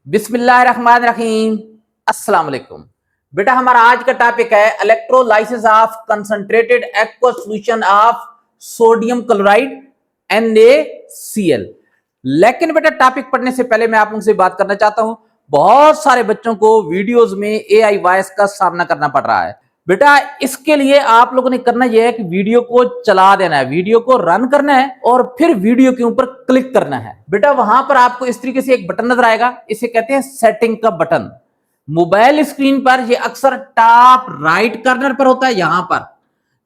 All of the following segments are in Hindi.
बिस्मिल्लाहिर्रहमानिर्रहीम। अस्सलाम वालेकुम। बेटा हमारा आज का टॉपिक है electrolysis of concentrated aqueous solution of sodium chloride NaCl। लेकिन बेटा टॉपिक पढ़ने से पहले मैं आप लोगों से बात करना चाहता हूं, बहुत सारे बच्चों को वीडियोस में AI वॉइस का सामना करना पड़ रहा है। बेटा इसके लिए आप लोगों ने करना यह है कि वीडियो को चला देना है, वीडियो को रन करना है और फिर वीडियो के ऊपर क्लिक करना है। बेटा वहां पर आपको इस तरीके से एक बटन नजर आएगा, इसे कहते हैं सेटिंग का बटन। मोबाइल स्क्रीन पर ये अक्सर टॉप राइट कॉर्नर पर होता है यहां पर,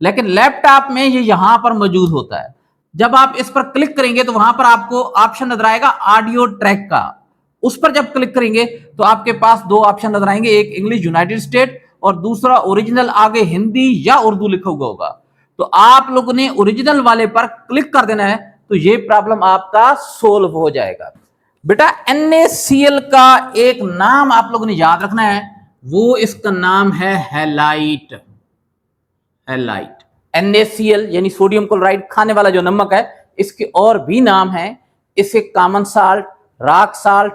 लेकिन लैपटॉप में ये यहां पर मौजूद होता है। जब आप इस पर क्लिक करेंगे तो वहां पर आपको ऑप्शन नजर आएगा ऑडियो ट्रैक का। उस पर जब क्लिक करेंगे तो आपके पास दो ऑप्शन नजर आएंगे, एक इंग्लिश यूनाइटेड स्टेट और दूसरा ओरिजिनल, आगे हिंदी या उर्दू लिखा हुआ होगा। तो आप लोगों ने ओरिजिनल वाले पर क्लिक कर देना है, तो ये प्रॉब्लम आपका सोल्व हो जाएगा। बेटा NaCl का एक नाम आप लोगों ने याद रखना है, वो इसका नाम है हैलाइट। हैलाइट NaCl यानी सोडियम क्लोराइड, खाने वाला जो नमक है, इसके और भी नाम है। इसे common salt, rock salt,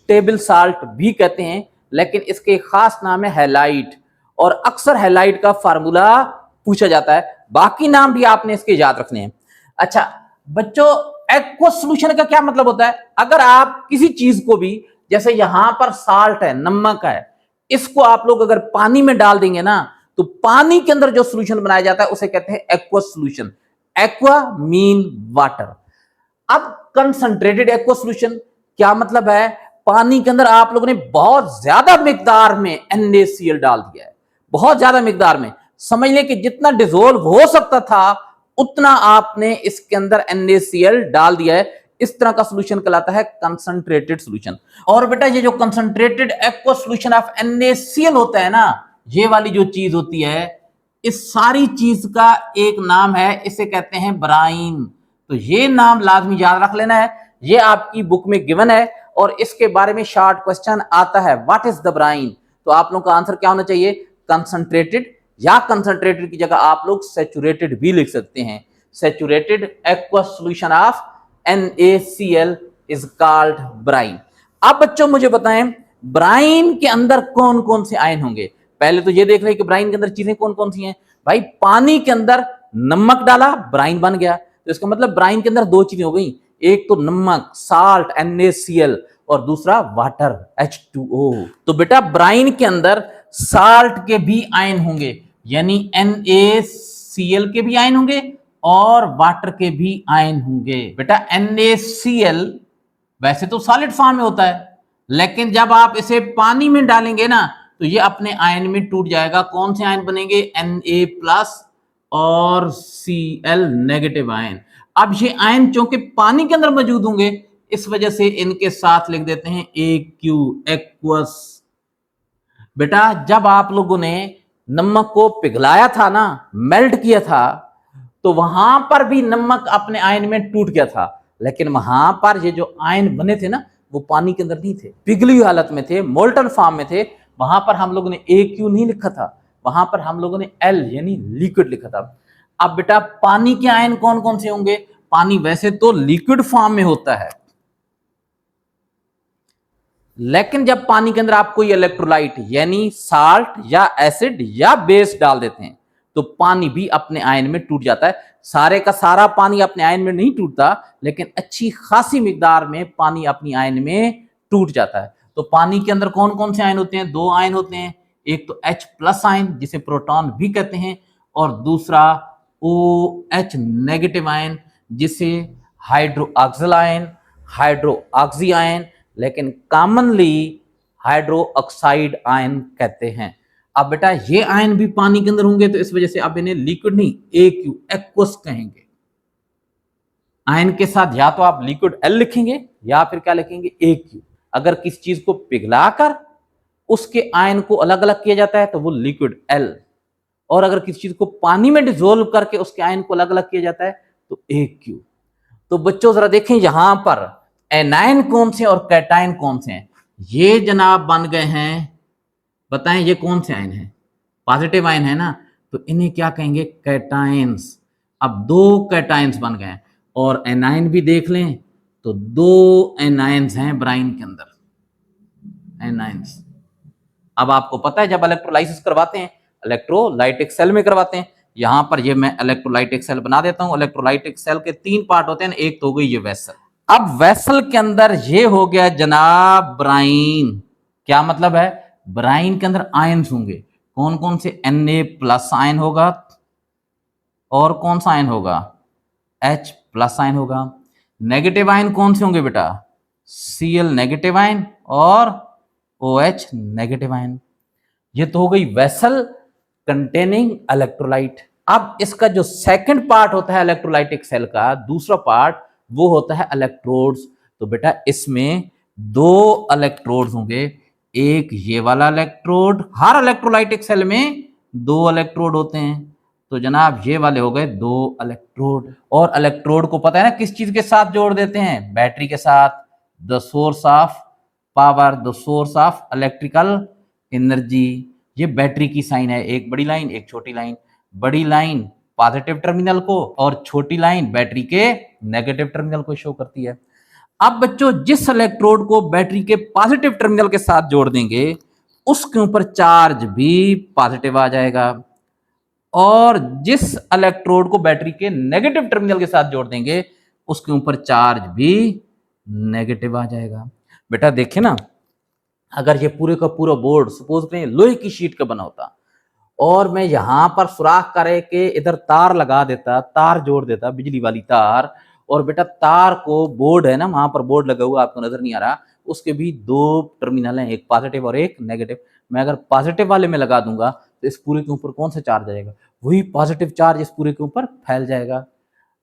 table salt भी कहते हैं, लेकिन इसके खास नाम है हैलाइट और अक्सर हैलाइट का फार्मूला पूछा जाता है। बाकी नाम भी आपने इसके याद रखने हैं। अच्छा बच्चों, एक्वस सॉल्यूशन का क्या मतलब होता है? अगर आप किसी चीज को भी, जैसे यहां पर साल्ट है, नमक है, इसको आप लोग अगर पानी में डाल देंगे ना, तो पानी के अंदर जो सॉल्यूशन बनाया जाता है उसे कहते हैं aqueous solution. Aqua mean water. अब कंसंट्रेटेड एक्वस सॉल्यूशन क्या मतलब है? पानी के अंदर आप लोगों ने बहुत ज्यादा मिकदार में NaCl डाल दिया है, बहुत ज्यादा मिकदार में। समझ लें कि जितना डिसोल्व हो सकता था उतना आपने इसके अंदर NaCl डाल दिया है। इस तरह का सॉल्यूशन कहलाता है कंसंट्रेटेड सॉल्यूशन। और बेटा ये जो concentrated aqueous solution of NaCl होता है ना, ये वाली जो चीज होती है, इस सारी चीज का एक नाम है, इसे कहते हैं ब्राइन। तो ये नाम लाजमी याद रख लेना है, ये आपकी बुक में गिवन है और इसके बारे में शॉर्ट क्वेश्चन आता है, व्हाट इज द ब्राइन। तो आप लोगों का आंसर क्या होना चाहिए? कंसंट्रेटेड, या कंसंट्रेटेड की जगह आप लोग सैचुरेटेड भी लिख सकते हैं। Saturated aqueous solution of NaCl is called brine. अब बच्चों मुझे बताएं, ब्राइन के अंदर कौन कौन से आयन होंगे? पहले तो ये देख रहे हैं कि ब्राइन के अंदर चीजें कौन कौन सी हैं। भाई पानी के अंदर नमक डाला, ब्राइन बन गया, तो इसका मतलब ब्राइन के अंदर दो चीजें हो गई, एक तो नमक साल्ट NaCl और दूसरा वाटर H2O। तो बेटा ब्राइन के अंदर साल्ट के भी आयन होंगे, यानी NaCl के भी आयन होंगे और वाटर के भी आयन होंगे। बेटा NaCl वैसे तो सॉलिड फॉर्म में होता है, लेकिन जब आप इसे पानी में डालेंगे ना, तो ये अपने आयन में टूट जाएगा। कौन से आयन बनेंगे? Na+ और Cl नेगेटिव आयन। अब ये आयन चूंकि पानी के अंदर मौजूद होंगे, इस वजह से इनके साथ लिख देते हैं Aq, एक्वस। बेटा जब आप लोगों ने नमक को पिघलाया था ना, मेल्ट किया था, तो वहां पर भी नमक अपने आयन में टूट गया था, लेकिन वहां पर ये जो आयन बने थे ना, वो पानी के अंदर नहीं थे, पिघली हुई हालत में थे, मोल्टन फॉर्म में थे। वहां पर हम लोगों ने Aq नहीं लिखा था, वहां पर हम लोगों ने L यानी लिक्विड लिखा था। अब बेटा पानी के आयन कौन कौन से होंगे? पानी वैसे तो लिक्विड फॉर्म में होता है, लेकिन जब पानी के अंदर आप कोई इलेक्ट्रोलाइट यानी साल्ट या एसिड या बेस डाल देते हैं, तो पानी भी अपने आयन में टूट जाता है। सारे का सारा पानी अपने आयन में नहीं टूटता, लेकिन अच्छी खासी मिकदार में पानी अपनी आयन में टूट जाता है। तो पानी के अंदर कौन कौन से आयन होते हैं? दो आयन होते हैं, एक तो H+ आयन जिसे प्रोटॉन भी कहते हैं, और दूसरा OH नेगेटिव आयन जिसे हाइड्रोक्सिल आयन, हाइड्रोक्सी आयन, लेकिन कॉमनली हाइड्रो ऑक्साइड आयन कहते हैं। अब बेटा ये आयन भी पानी के अंदर होंगे, तो इस वजह से अब इन्हें लिक्विड नहीं Aq एक्वस कहेंगे। आयन के साथ या तो आप लिक्विड L लिखेंगे या फिर क्या लिखेंगे? Aq। अगर किसी चीज को पिघलाकर उसके आयन को अलग अलग किया जाता है तो वो लिक्विड L, और अगर किसी चीज को पानी में डिसोल्व करके उसके आयन को अलग अलग किया जाता है तो Aq। तो बच्चों जरा देखें यहां पर एनायन कौन से और कैटायन कौन से हैं। ये जनाब बन गए हैं, बताएं ये कौन से आयन हैं? पॉजिटिव आयन है ना, तो इन्हें क्या कहेंगे? कैटायंस। अब दो कैटायंस बन गए, और एनायन भी देख लें तो दो एनायंस हैं ब्राइन के अंदर। एनाइंस। अब आपको पता है जब इलेक्ट्रोलाइसिस करवाते हैं इलेक्ट्रोलाइटिक सेल में करवाते हैं। यहां पर ये मैं इलेक्ट्रोलाइटिक सेल बना देता हूं। इलेक्ट्रोलाइटिक सेल के 3 पार्ट होते हैं, एक तो हो गई ये वेसल। अब वेसल के अंदर ये हो गया जनाब ब्राइन। क्या मतलब है? ब्राइन के अंदर आयंस होंगे। कौन कौन से? Na+ आयन होगा और कौन सा आयन होगा? H+ आयन होगा। नेगेटिव आयन कौन से होंगे बेटा? Cl नेगेटिव आयन और OH नेगेटिव आयन। ये तो हो गई वेसल कंटेनिंग इलेक्ट्रोलाइट। अब इसका जो सेकंड पार्ट होता है इलेक्ट्रोलाइटिक सेल का, दूसरा पार्ट, वो होता है इलेक्ट्रोड्स। तो बेटा इसमें 2 इलेक्ट्रोड्स होंगे। एक ये वाला इलेक्ट्रोड, हर इलेक्ट्रोलाइटिक सेल में 2 इलेक्ट्रोड होते हैं। तो जनाब ये वाले हो गए 2 इलेक्ट्रोड। और इलेक्ट्रोड को पता है ना किस चीज के साथ जोड़ देते हैं? बैटरी के साथ। The source of power, the source of electrical energy. ये बैटरी की साइन है, एक बड़ी लाइन एक छोटी लाइन। बड़ी लाइन पॉजिटिव टर्मिनल को और छोटी लाइन बैटरी के नेगेटिव टर्मिनल को शो करती है। अब बच्चों जिस इलेक्ट्रोड को बैटरी के पॉजिटिव टर्मिनल के साथ जोड़ देंगे उसके ऊपर चार्ज भी पॉजिटिव आ जाएगा, और जिस इलेक्ट्रोड को बैटरी के नेगेटिव टर्मिनल के साथ जोड़ देंगे उसके ऊपर चार्ज भी नेगेटिव आ जाएगा। बेटा देखे ना, अगर ये पूरे का पूरा बोर्ड सपोज करें लोहे की शीट का बना होता और मैं यहां पर सुराख करे के इधर तार लगा देता, तार जोड़ देता, बिजली वाली तार, और बेटा तार को, बोर्ड है ना वहां पर बोर्ड लगा हुआ आपको नजर नहीं आ रहा, उसके भी 2 टर्मिनल हैं, एक पॉजिटिव और एक नेगेटिव। मैं अगर पॉजिटिव वाले में लगा दूंगा तो इस पूरे के ऊपर कौन सा चार्ज आएगा? वही पॉजिटिव चार्ज इस पूरे के ऊपर फैल जाएगा।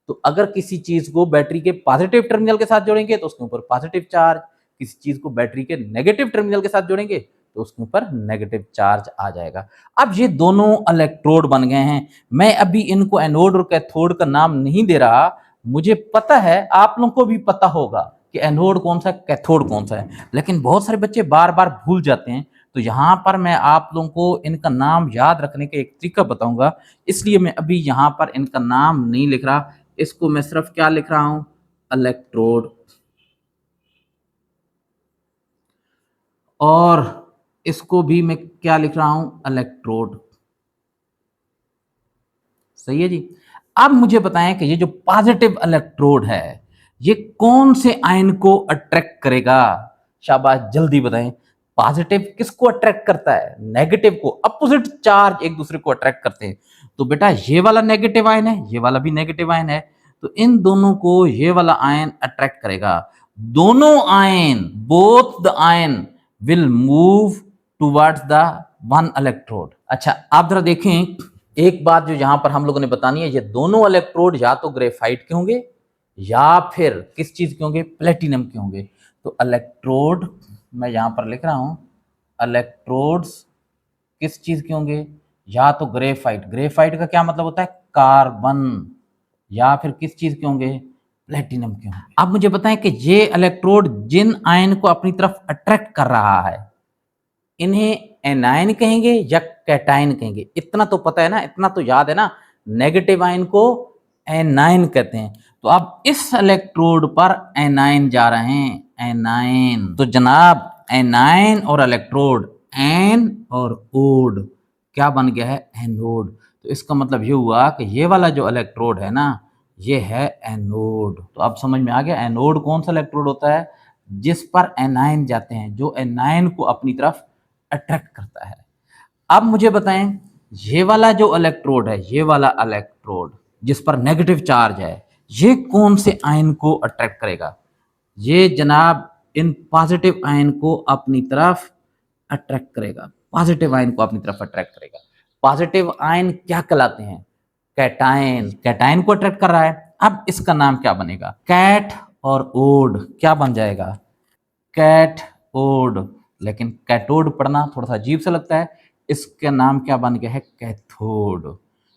तो अगर किसी चीज को बैटरी के पॉजिटिव टर्मिनल के साथ जोड़ेंगे तो उसके ऊपर पॉजिटिव चार्ज, किसी चीज को बैटरी के नेगेटिव टर्मिनल के साथ जोड़ेंगे तो उसके ऊपर नेगेटिव चार्ज आ जाएगा। अब ये दोनों इलेक्ट्रोड बन गए हैं। मैं अभी इनको एनोड और कैथोड का नाम नहीं दे रहा, मुझे पता है आप लोगों को भी पता होगा कि एनोड कौन सा है कैथोड कौन सा है, लेकिन बहुत सारे बच्चे बार बार भूल जाते हैं। तो यहां पर मैं आप लोगों को इनका नाम याद रखने का एक तरीका बताऊंगा, इसलिए मैं अभी यहां पर इनका नाम नहीं लिख रहा। इसको मैं सिर्फ क्या लिख रहा हूं? इलेक्ट्रोड। और इसको भी मैं क्या लिख रहा हूं? इलेक्ट्रोड। सही है जी। अब मुझे बताएं कि ये जो पॉजिटिव इलेक्ट्रोड है ये कौन से आयन को अट्रैक्ट करेगा? शाबाश, जल्दी बताएं। पॉजिटिव किसको अट्रैक्ट करता है? नेगेटिव को। अपोजिट चार्ज एक दूसरे को अट्रैक्ट करते हैं। तो बेटा ये वाला नेगेटिव आयन है, ये वाला भी नेगेटिव आयन है, तो इन दोनों को ये वाला आयन अट्रैक्ट करेगा। दोनों ion, both the ion will move towards the one electrode. अच्छा आप जरा देखें, एक बात जो यहां पर हम लोगों ने बतानी है, ये दोनों इलेक्ट्रोड या तो ग्रेफाइट के होंगे या फिर किस चीज के होंगे? प्लेटिनम के होंगे। तो इलेक्ट्रोड मैं यहां पर लिख रहा हूं, इलेक्ट्रोड्स किस चीज के होंगे? या तो ग्रेफाइट, ग्रेफाइट का क्या मतलब होता है? कार्बन। या फिर किस चीज के होंगे? प्लेटिनम के होंगे। अब मुझे बताएं कि ये इलेक्ट्रोड जिन आयन को अपनी तरफ अट्रैक्ट कर रहा है इन्हें एनायन कहेंगे या कैटायन कहेंगे? इतना तो पता है ना, इतना तो याद है ना, नेगेटिव आयन को एनायन कहते हैं। तो अब इस इलेक्ट्रोड पर एनायन जा रहे हैं, एनायन। तो जनाब एनायन और इलेक्ट्रोड, एन और ओड, क्या बन गया है? एनोड। तो इसका मतलब ये हुआ कि ये वाला जो इलेक्ट्रोड है ना ये है एनोड। तो अब समझ में आ गया एनोड कौन सा इलेक्ट्रोड होता है? जिस पर एनायन जाते हैं, जो एनायन को अपनी तरफ अट्रैक्ट करता है। अब मुझे बताएं ये वाला जो इलेक्ट्रोड है, ये वाला इलेक्ट्रोड जिस पर नेगेटिव चार्ज है, ये कौन से आयन को अट्रैक्ट करेगा? ये जनाब इन पॉजिटिव आयन को अपनी तरफ अट्रैक्ट करेगा, पॉजिटिव आयन को अपनी तरफ अट्रैक्ट करेगा। पॉजिटिव आयन क्या कहलाते हैं? कैटायन। कैटायन को अट्रैक्ट कर रहा है। अब इसका नाम क्या बनेगा? कैट और ओड। क्या बन जाएगा? Cat odd. लेकिन कैथोड पढ़ना थोड़ा सा अजीब सा लगता है, इसका नाम क्या बन गया है? कैथोड।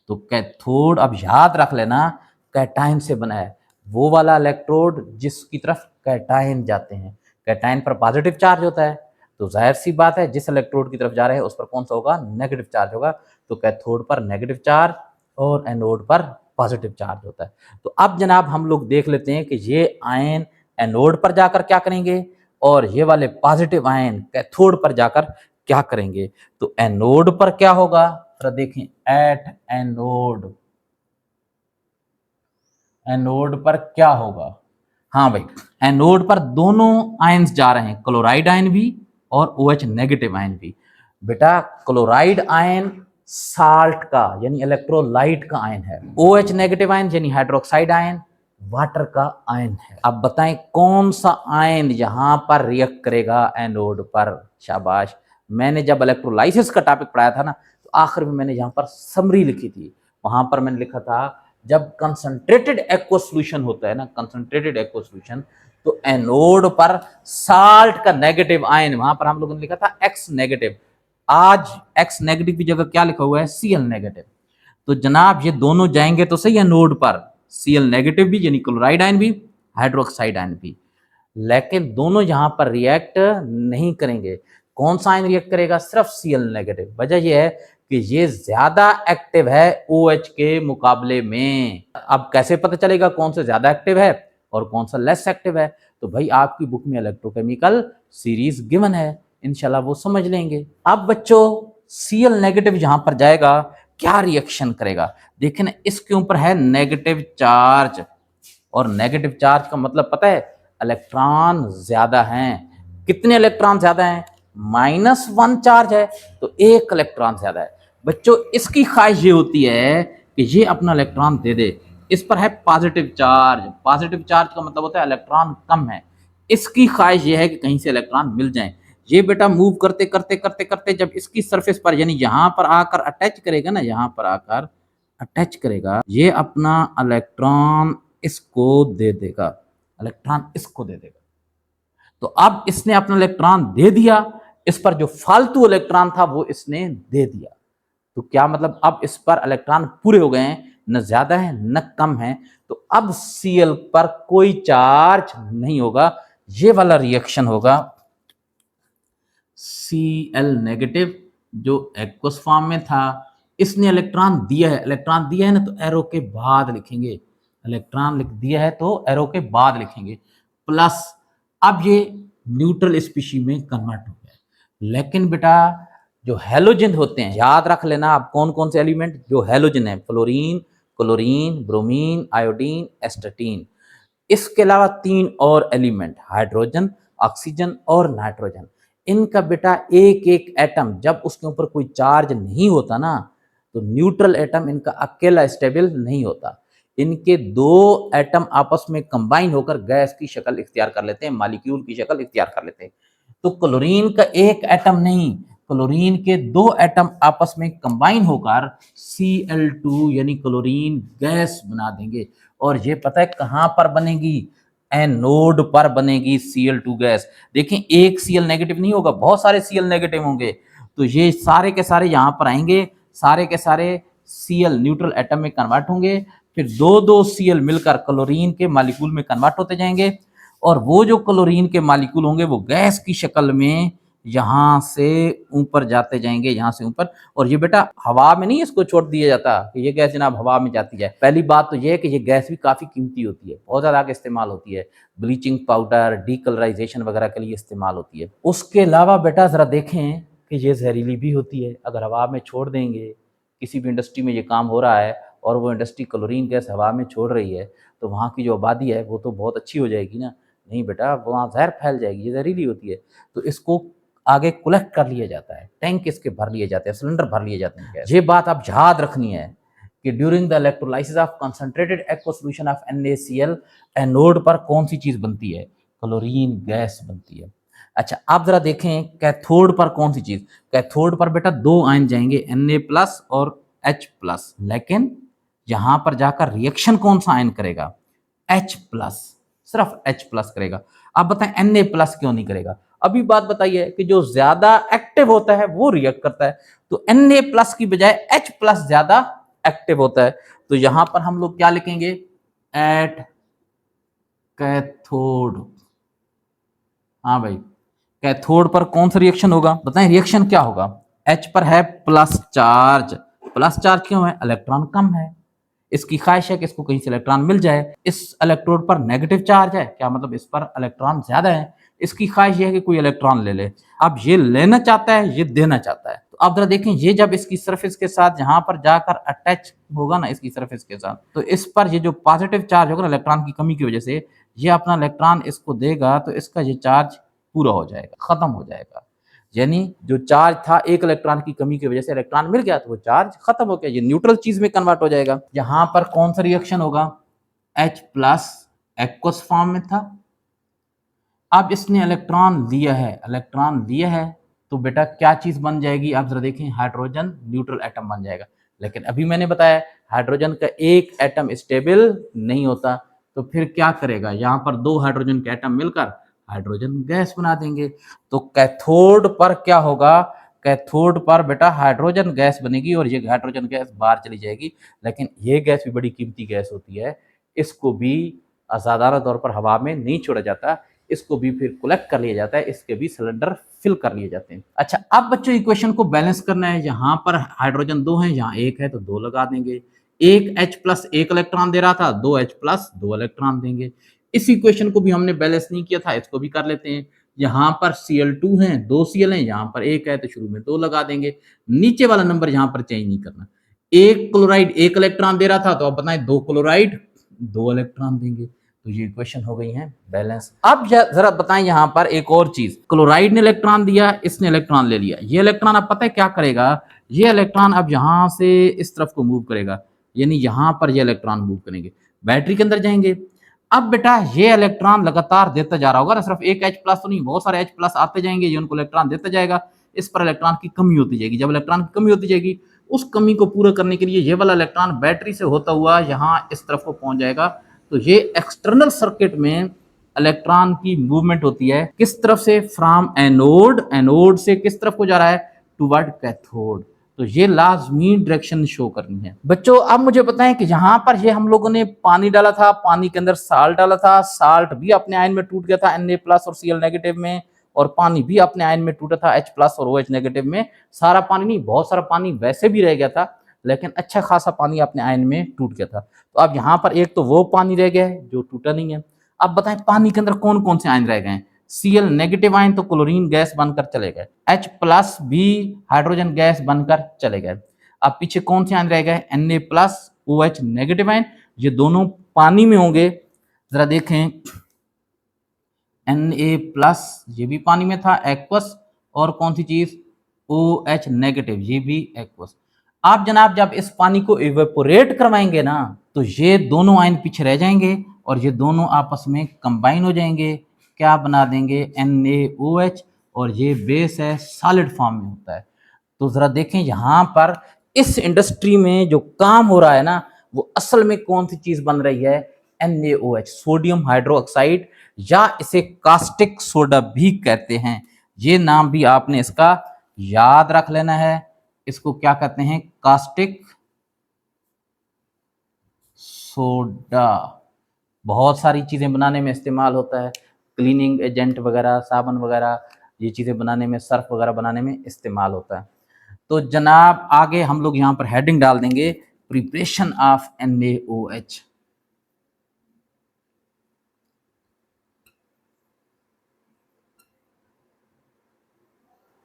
तो कैथोड अब याद रख लेना कैटायन से बना है, वो वाला इलेक्ट्रोड जिसकी तरफ कैटायन जाते हैं। कैटायन पर पॉजिटिव चार्ज होता है, तो जाहिर सी बात है जिस इलेक्ट्रोड की तरफ जा रहे हैं उस पर कौन सा होगा? नेगेटिव चार्ज होगा। तो कैथोड पर नेगेटिव चार्ज और एनोड पर पॉजिटिव चार्ज होता है। तो अब जनाब हम लोग देख लेते हैं कि ये आयन एनोड पर जाकर क्या करेंगे और ये वाले पॉजिटिव आयन कैथोड पर जाकर क्या करेंगे। तो एनोड पर क्या होगा, जरा देखें, एट एनोड, एनोड पर क्या होगा। हाँ भाई, एनोड पर दोनों आयंस जा रहे हैं, क्लोराइड आयन भी और OH नेगेटिव आयन भी। बेटा क्लोराइड आयन साल्ट का यानी इलेक्ट्रोलाइट का आयन है, OH नेगेटिव आयन यानी हाइड्रोक्साइड आयन वाटर का आयन है। अब बताएं कौन सा आयन यहां पर रिएक्ट करेगा एनोड पर। शाबाश, मैंने जब इलेक्ट्रोलाइसिस का टॉपिक पढ़ाया था ना, तो आखिर में मैंने यहां पर समरी लिखी थी, वहां पर मैंने लिखा था जब कंसंट्रेटेड एक्वा सॉल्यूशन होता है ना, कंसंट्रेटेड एक्वा सॉल्यूशन, तो एनोड पर साल्ट का नेगेटिव आयन, वहां पर हम लोगों ने लिखा था X नेगेटिव, आज X नेगेटिव की जगह क्या लिखा हुआ है, Cl नेगेटिव। तो जनाब ये दोनों जाएंगे तो सही एनोड पर, Cl नेगेटिव भी यानी क्लोराइड आयन भी, हाइड्रोक्साइड आयन भी, लेकिन दोनों यहां पर रिएक्ट नहीं करेंगे। कौन सा आयन रिएक्ट करेगा, सिर्फ Cl नेगेटिव। वजह यह है कि ये ज्यादा एक्टिव है OH के मुकाबले में। अब कैसे पता चलेगा कौन सा ज्यादा एक्टिव है और कौन सा लेस एक्टिव है, तो भाई आपकी बुक में इलेक्ट्रोकेमिकल सीरीज गिवन है, इंशाल्लाह वो समझ लेंगे। अब बच्चों Cl नेगेटिव यहां पर जाएगा, क्या रिएक्शन करेगा, देखें ना, इसके ऊपर है नेगेटिव चार्ज, और नेगेटिव चार्ज का मतलब पता है, इलेक्ट्रॉन ज्यादा हैं। कितने इलेक्ट्रॉन ज्यादा हैं, -1 चार्ज है तो एक इलेक्ट्रॉन ज्यादा है। बच्चों इसकी ख्वाहिश ये होती है कि ये अपना इलेक्ट्रॉन दे दे, इस पर है पॉजिटिव चार्ज, पॉजिटिव चार्ज का मतलब होता है इलेक्ट्रॉन कम है, इसकी ख्वाहिश ये है कि कहीं से इलेक्ट्रॉन मिल जाए। ये बेटा मूव करते करते करते करते जब इसकी सरफेस पर यानी यहां पर आकर अटैच करेगा ना, यहां पर आकर अटैच करेगा, ये अपना इलेक्ट्रॉन इसको दे देगा, इलेक्ट्रॉन इसको दे देगा। तो अब इसने अपना इलेक्ट्रॉन दे दिया, इस पर जो फालतू इलेक्ट्रॉन था वो इसने दे दिया। तो क्या मतलब, अब इस पर इलेक्ट्रॉन पूरे हो गए हैं, न ज्यादा है न कम है। तो अब Cl पर कोई चार्ज नहीं होगा, ये वाला रिएक्शन होगा Cl नेगेटिव जो एक्वस फॉर्म में था, इसने इलेक्ट्रॉन दिया है, इलेक्ट्रॉन दिया है ना, तो एरो के बाद लिखेंगे, इलेक्ट्रॉन लिख दिया है तो एरो के बाद लिखेंगे प्लस। अब ये न्यूट्रल स्पीशी में कन्वर्ट हो गया। लेकिन बेटा जो हैलोजन होते हैं, याद रख लेना आप कौन कौन से एलिमेंट जो हैलोजन है, फ्लोरीन, क्लोरीन, ब्रोमीन, आयोडीन, एस्टेटीन। इसके अलावा 3 और एलिमेंट, हाइड्रोजन, ऑक्सीजन और नाइट्रोजन। इनका बेटा एक एक एटम जब उसके ऊपर कोई चार्ज नहीं होता ना, तो न्यूट्रल एटम इनका अकेला स्टेबल नहीं होता, इनके 2 एटम आपस में कंबाइन होकर गैस की शक्ल इख्तियार कर लेते हैं, मॉलिक्यूल की शक्ल इख्तियार कर लेते हैं। तो क्लोरीन का एक एटम नहीं, क्लोरीन के 2 एटम आपस में कंबाइन होकर Cl2 यानी क्लोरीन गैस बना देंगे। और ये पता है कहां पर बनेगी, एनोड पर बनेगी Cl2 गैस। देखें एक Cl नेगेटिव नहीं होगा, बहुत सारे Cl नेगेटिव होंगे, तो ये सारे के सारे यहां पर आएंगे, सारे के सारे Cl न्यूट्रल एटम में कन्वर्ट होंगे, फिर 2-2 Cl मिलकर क्लोरीन के मॉलिक्यूल में कन्वर्ट होते जाएंगे, और वो जो क्लोरीन के मॉलिक्यूल होंगे वो गैस की शक्ल में यहां से ऊपर जाते जाएंगे, यहां से ऊपर। और ये बेटा हवा में नहीं इसको छोड़ दिया जाता कि ये गैस जनाब हवा में जाती है। पहली बात तो ये है कि ये गैस भी काफी कीमती होती है, बहुत ज्यादा इस्तेमाल होती है, ब्लीचिंग पाउडर, डीकलराइजेशन वगैरह के लिए इस्तेमाल होती है। उसके अलावा बेटा जरा देखें कि ये जहरीली भी होती है, अगर हवा में छोड़ देंगे, किसी भी इंडस्ट्री में ये काम हो रहा है और वो इंडस्ट्री क्लोरीन गैस हवा में छोड़ रही है, तो वहाँ की जो आबादी है वो तो बहुत अच्छी हो जाएगी ना, नहीं बेटा वहाँ जहर फैल जाएगी, ये जहरीली होती है। तो इसको आगे कलेक्ट कर लिया जाता है, टैंक इसके भर लिए जाते हैं, सिलेंडर भर लिए जाते हैं। ये बात आप याद रखनी है कि during the electrolysis of concentrated aqua solution of NaCl, anode पर कौन सी चीज बनती है, क्लोरीन गैस बनती है। अच्छा आप जरा देखें कैथोड पर कौन सी चीज, कैथोड पर बेटा 2 आयन जाएंगे, Na+ और H+, लेकिन यहां पर जाकर रिएक्शन कौन सा आयन करेगा, H+, सिर्फ H+ करेगा। आप बताएं Na+ क्यों नहीं करेगा। अभी बात बताइए कि जो ज्यादा एक्टिव होता है वो रिएक्ट करता है, तो Na+ की बजाय H+ ज्यादा एक्टिव होता है, तो यहां पर हम लोग क्या लिखेंगे, एट कैथोड। हाँ भाई, कैथोड पर कौन सा रिएक्शन होगा, बताएं रिएक्शन क्या होगा। H पर है प्लस चार्ज, प्लस चार्ज क्यों है, इलेक्ट्रॉन कम है, इसकी ख्वाहिश है कि इसको कहीं से इलेक्ट्रॉन मिल जाए। इस इलेक्ट्रोड पर नेगेटिव चार्ज है, क्या मतलब इस पर इलेक्ट्रॉन ज्यादा है, इसकी ख्वाहिश ये है कि कोई इलेक्ट्रॉन ले ले। अब ये लेना चाहता है, ये देना चाहता है। तो आप जरा देखें, ये जब इसकी सरफेस के साथ यहाँ पर जाकर अटैच होगा ना इसकी सरफेस के साथ, तो इस पर ये जो पॉजिटिव चार्ज होगा ना इलेक्ट्रॉन की कमी की वजह से, ये अपना इलेक्ट्रॉन इसको देगा तो इसका ये चार्ज पूरा हो जाएगा, खत्म हो जाएगा। यानी जो चार्ज था एक इलेक्ट्रॉन की कमी की वजह से इलेक्ट्रॉन मिल गया तो वो चार्ज खत्म हो गया, ये न्यूट्रल चीज में कन्वर्ट हो जाएगा। यहाँ पर कौन सा रिएक्शन होगा, H प्लस एक्वस फॉर्म में था। अब इसने इलेक्ट्रॉन लिया है, इलेक्ट्रॉन लिया है तो बेटा क्या चीज बन जाएगी, आप जरा देखें, हाइड्रोजन न्यूट्रल एटम बन जाएगा। लेकिन अभी मैंने बताया हाइड्रोजन का एक एटम स्टेबल नहीं होता, तो फिर क्या करेगा, यहाँ पर दो हाइड्रोजन के एटम मिलकर हाइड्रोजन गैस बना देंगे। तो कैथोड पर क्या होगा, कैथोड पर बेटा हाइड्रोजन गैस बनेगी और ये हाइड्रोजन गैस बाहर चली जाएगी। लेकिन ये गैस भी बड़ी कीमती गैस होती है, इसको भी असाधारण तौर पर हवा में नहीं छोड़ा जाता, इसको भी फिर कलेक्ट कर लिया जाता है, इसके भी सिलेंडर फिल कर लिए जाते हैं। अच्छा, अब बच्चों इक्वेशन को बैलेंस करना है, यहाँ पर हाइड्रोजन दो है, यहाँ एक है तो दो लगा देंगे। एक H प्लस एक इलेक्ट्रॉन दे रहा था, दो H प्लस दो इलेक्ट्रॉन देंगे। इस इक्वेशन को भी हमने बैलेंस नहीं किया था, इसको भी कर लेते हैं। यहाँ पर Cl2 है, दो Cl है, यहाँ पर एक है तो शुरू में दो लगा देंगे। नीचे वाला नंबर यहाँ पर चेंज नहीं करना। एक क्लोराइड एक इलेक्ट्रॉन दे रहा था तो अब बताएं दो क्लोराइड दो इलेक्ट्रॉन देंगे, तो ये इक्वेशन हो गई है बैलेंस। अब जरा बताएं यहाँ पर एक और चीज, क्लोराइड ने इलेक्ट्रॉन दिया, इसने इलेक्ट्रॉन ले लिया, ये इलेक्ट्रॉन अब पता है क्या करेगा, ये इलेक्ट्रॉन अब यहाँ से इस तरफ को मूव करेगा, यानी यहाँ पर ये इलेक्ट्रॉन मूव करेंगे, बैटरी के अंदर जाएंगे। अब बेटा ये इलेक्ट्रॉन लगातार देता जा रहा होगा ना, सिर्फ एक H प्लस तो नहीं, बहुत सारे H प्लस आते जाएंगे, ये उनको इलेक्ट्रॉन देता जाएगा, इस पर इलेक्ट्रॉन की कमी होती जाएगी। जब इलेक्ट्रॉन की कमी होती जाएगी, उस कमी को पूरा करने के लिए ये वाला इलेक्ट्रॉन बैटरी से होता हुआ यहाँ इस तरफ को पहुंच जाएगा। तो ये एक्सटर्नल सर्किट में इलेक्ट्रॉन की मूवमेंट होती है, किस तरफ से, फ्रॉम एनोड, एनोड से किस तरफ को जा रहा है, टुवर्ड कैथोड। तो ये लाजमी डायरेक्शन शो करनी है। बच्चों अब मुझे बताएं कि यहाँ पर ये हम लोगों ने पानी डाला था, पानी के अंदर साल्ट डाला था, साल्ट भी अपने आयन में टूट गया था Na प्लस और Cl नेगेटिव में, और पानी भी अपने आयन में टूटा था H प्लस और OH नेगेटिव में। सारा पानी नहीं, बहुत सारा पानी वैसे भी रह गया था, लेकिन अच्छा खासा पानी अपने आयन में टूट गया था। तो अब यहाँ पर एक तो वो पानी रह गया है जो टूटा नहीं है। अब बताएं पानी के अंदर कौन कौन से आयन रह गए हैं, Cl नेगेटिव आयन तो क्लोरीन गैस बनकर चले गए, H प्लस भी हाइड्रोजन गैस बनकर चले गए। अब पीछे कौन से आयन रह गए, Na plus OH negative ion, ये दोनों पानी में होंगे। जरा देखें Na प्लस ये भी पानी में था, एक्वस, और कौन सी चीज OH नेगेटिव ये भी एक्वस। आप जनाब जब इस पानी को इवेपोरेट करवाएंगे ना, तो ये दोनों आयन पीछे रह जाएंगे और ये दोनों आपस में कंबाइन हो जाएंगे, क्या बना देंगे, NaOH, और ये बेस है सॉलिड फॉर्म में होता है। तो जरा देखें यहाँ पर इस इंडस्ट्री में जो काम हो रहा है ना, वो असल में कौन सी चीज बन रही है, NaOH, सोडियम हाइड्रोक्साइड, या इसे कास्टिक सोडा भी कहते हैं। ये नाम भी आपने इसका याद रख लेना है, इसको क्या कहते हैं, कास्टिक सोडा। बहुत सारी चीजें बनाने में इस्तेमाल होता है, क्लीनिंग एजेंट वगैरह, साबुन वगैरह, ये चीजें बनाने में, सर्फ वगैरह बनाने में इस्तेमाल होता है। तो जनाब आगे हम लोग यहाँ पर हेडिंग डाल देंगे, प्रिपरेशन ऑफ NaOH।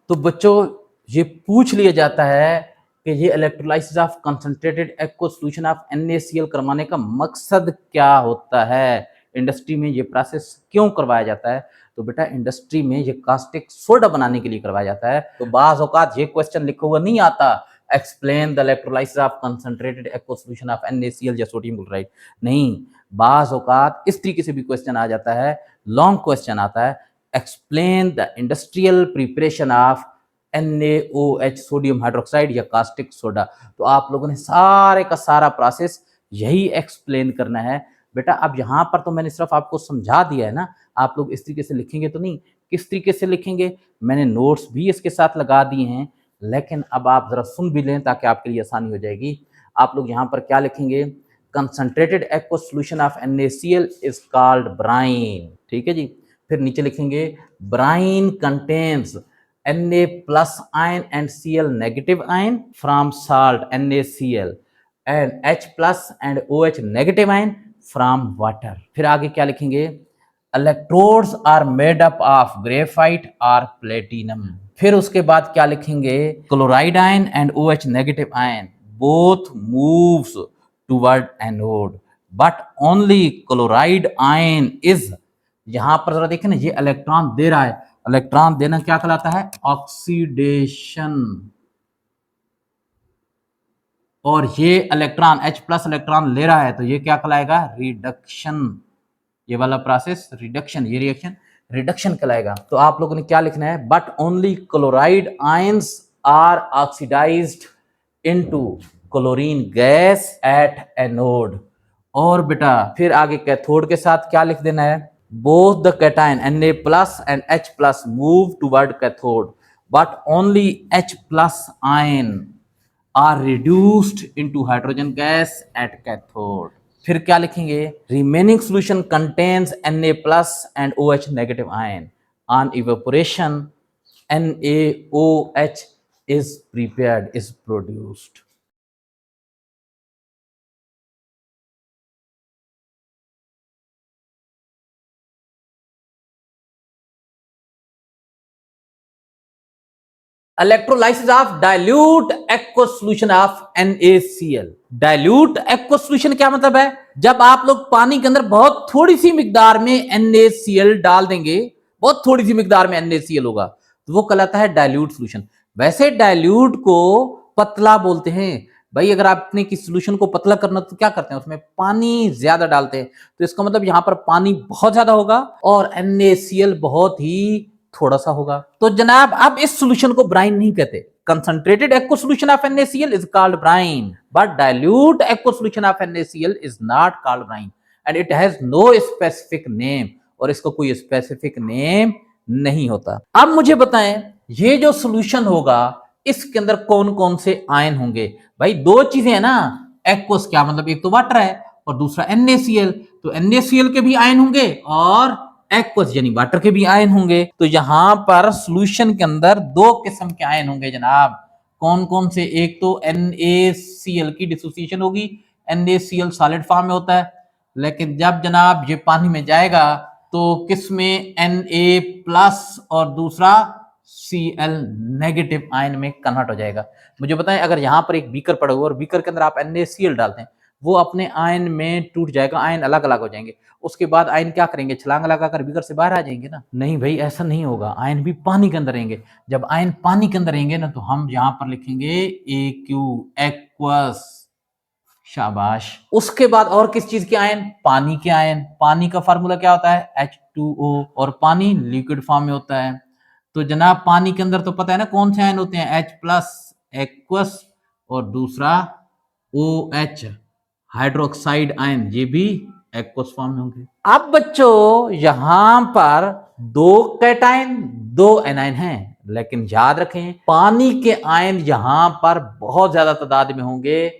तो बच्चों ये पूछ लिया जाता है कि ये electrolysis of concentrated aqueous solution of NaCl करवाने का मकसद क्या होता है, इंडस्ट्री में ये प्रोसेस क्यों करवाया जाता है। तो बेटा इंडस्ट्री में ये कास्टिक सोडा बनाने के लिए करवाया जाता है। तो बाज़ औक़ात ये क्वेश्चन लिखा हुआ नहीं आता, explain the electrolysis of concentrated aqueous solution of NaCl या सोडियम क्लोराइड, नहीं, बाज़ औक़ात इस तरीके से भी क्वेश्चन आ जाता है, लॉन्ग क्वेश्चन आता है, explain the industrial preparation of NaOH sodium hydroxide या कास्टिक सोडा। तो आप लोगों ने सारे का सारा प्रोसेस यही एक्सप्लेन करना है बेटा। अब यहाँ पर तो मैंने सिर्फ आपको समझा दिया है ना, आप लोग इस तरीके से लिखेंगे तो नहीं, किस तरीके से लिखेंगे, मैंने नोट्स भी इसके साथ लगा दिए हैं, लेकिन अब आप जरा सुन भी लें ताकि आपके लिए आसानी हो जाएगी। आप लोग यहाँ पर क्या लिखेंगे, concentrated aqueous solution of NaCl is called brine, ठीक है जी। फिर नीचे लिखेंगे brine contains Na plus ion and Cl negative ion from salt NaCl and H plus and OH negative ion from water। फिर आगे क्या लिखेंगे, electrodes are made up of graphite और प्लेटिनम। फिर उसके बाद क्या लिखेंगे, chloride ion and OH negative ion both moves toward anode but only chloride ion is, यहां पर जरा देखें ना, ये इलेक्ट्रॉन दे रहा है, इलेक्ट्रॉन देना क्या कहलाता है, ऑक्सीडेशन, और ये इलेक्ट्रॉन H प्लस इलेक्ट्रॉन ले रहा है तो ये क्या कहलाएगा, रिडक्शन। ये वाला प्रोसेस रिडक्शन, ये रिएक्शन रिडक्शन कहलाएगा। तो आप लोगों ने क्या लिखना है, but only chloride ions are oxidised into chlorine gas at anode. और बेटा फिर आगे कैथोड के साथ क्या लिख देना है, both the cation Na plus and H plus move toward cathode but only H plus ion are reduced into hydrogen gas at cathode. फिर क्या लिखेंगे, remaining solution contains Na plus and OH negative ion, on evaporation NaOH is prepared, is produced। Electrolysis of dilute aqueous solution of NaCl। Dilute aqueous solution क्या मतलब है, जब आप लोग पानी के अंदर बहुत थोड़ी सी मिकदार में NaCl डाल देंगे, बहुत थोड़ी सी मिकदार में NaCl होगा तो वो कहलाता है डाइल्यूट सॉल्यूशन। वैसे डाइल्यूट को पतला बोलते हैं भाई, अगर आपने किसी सॉल्यूशन को पतला करना तो क्या करते हैं, उसमें पानी ज्यादा डालते हैं, तो इसका मतलब यहां पर पानी बहुत ज्यादा होगा और NaCl बहुत ही थोड़ा सा होगा। तो जनाब अब इस सॉल्यूशन को ब्राइन नहीं कहते, concentrated aqueous solution of NaCl is called brine but dilute aqueous solution of NaCl is not called brine and it has no specific name, और इसको कोई स्पेसिफिक नेम नहीं होता। अब मुझे बताएं ये जो सॉल्यूशन होगा इसके अंदर कौन कौन से आयन होंगे, भाई दो चीजें है ना, एक्वस क्या मतलब, एक तो वाटर है और दूसरा NaCl, तो NaCl के भी आयन होंगे और एक्वस यानी वाटर के भी आयन होंगे। तो यहां पर सॉल्यूशन के अंदर दो किस्म के आयन होंगे जनाब, कौन कौन से, एक तो NaCl की डिसोसिएशन होगी, NaCl सॉलिड फॉर्म में होता है, लेकिन जब जनाब ये पानी में जाएगा तो किसमें Na प्लस और दूसरा Cl नेगेटिव आयन में कन्वर्ट हो जाएगा। मुझे बताएं अगर यहां पर एक बीकर पड़ा हुआ और बीकर के अंदर आप NaCl डालते हैं, वो अपने आयन में टूट जाएगा, आयन अलग अलग हो जाएंगे, उसके बाद आयन क्या करेंगे, छलांग लगाकर बीकर से बाहर आ जाएंगे ना, नहीं भाई ऐसा नहीं होगा, आयन भी पानी के अंदर रहेंगे। जब आयन पानी के अंदर रहेंगे ना तो हम यहां पर लिखेंगे AQ एक्वस, शाबाश। उसके बाद और किस चीज के आयन, पानी के आयन, पानी का फार्मूला क्या होता है H2O और पानी लिक्विड फॉर्म में होता है। तो जनाब पानी के अंदर तो पता है ना कौन से आयन होते हैं, H प्लस एक्वस और दूसरा OH हाइड्रोक्साइड आयन, ये भी एक्वस फॉर्म में होंगे। अब बच्चों यहां पर दो कैटायन दो एनायन हैं, लेकिन याद रखें पानी के आयन यहां पर बहुत ज्यादा तादाद में होंगे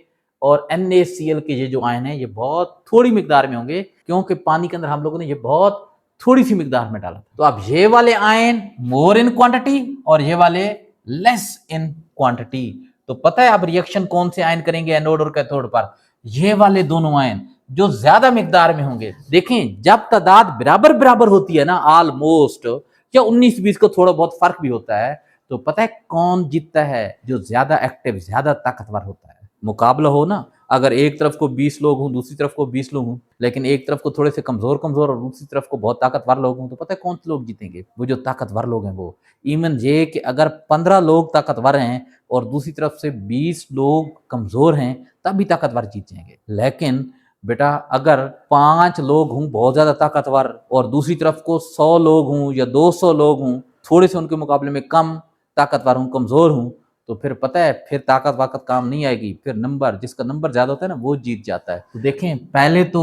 और NaCl के ये जो आयन है ये बहुत थोड़ी मिकदार में होंगे, क्योंकि पानी के अंदर हम लोगों ने ये बहुत थोड़ी सी मिकदार में डाला। तो अब ये वाले आयन मोर इन क्वांटिटी और ये वाले लेस इन क्वांटिटी, तो पता है अब रिएक्शन कौन से आयन करेंगे एनोड और कैथोड पर, ये वाले दोनों आयन जो ज्यादा मिकदार में होंगे। देखें जब तादाद बराबर बराबर होती है ना ऑलमोस्ट, या 19-20 को थोड़ा बहुत फर्क भी होता है, तो पता है कौन जीतता है, जो ज्यादा एक्टिव ज्यादा ताकतवर होता है। मुकाबला हो ना, अगर एक तरफ को 20 लोग हों दूसरी तरफ को 20 लोग हों, लेकिन एक तरफ को थोड़े से कमजोर कमजोर और दूसरी तरफ को बहुत ताकतवर लोग हों, तो पता है कौन से लोग जीतेंगे, वो जो ताकतवर लोग हैं वो। इवन ये कि अगर 15 लोग ताकतवर हैं और दूसरी तरफ से 20 लोग कमजोर हैं तब भी ताकतवर जीत जाएंगे। लेकिन बेटा अगर 5 लोग हों बहुत ज्यादा ताकतवर और दूसरी तरफ को 100 लोग हों या 200 लोग हों थोड़े से उनके मुकाबले में कम ताकतवर हूं कमजोर हूं, तो फिर पता है फिर ताकत वाकत काम नहीं आएगी, फिर नंबर, जिसका नंबर ज्यादा होता है ना वो जीत जाता है। तो देखें पहले तो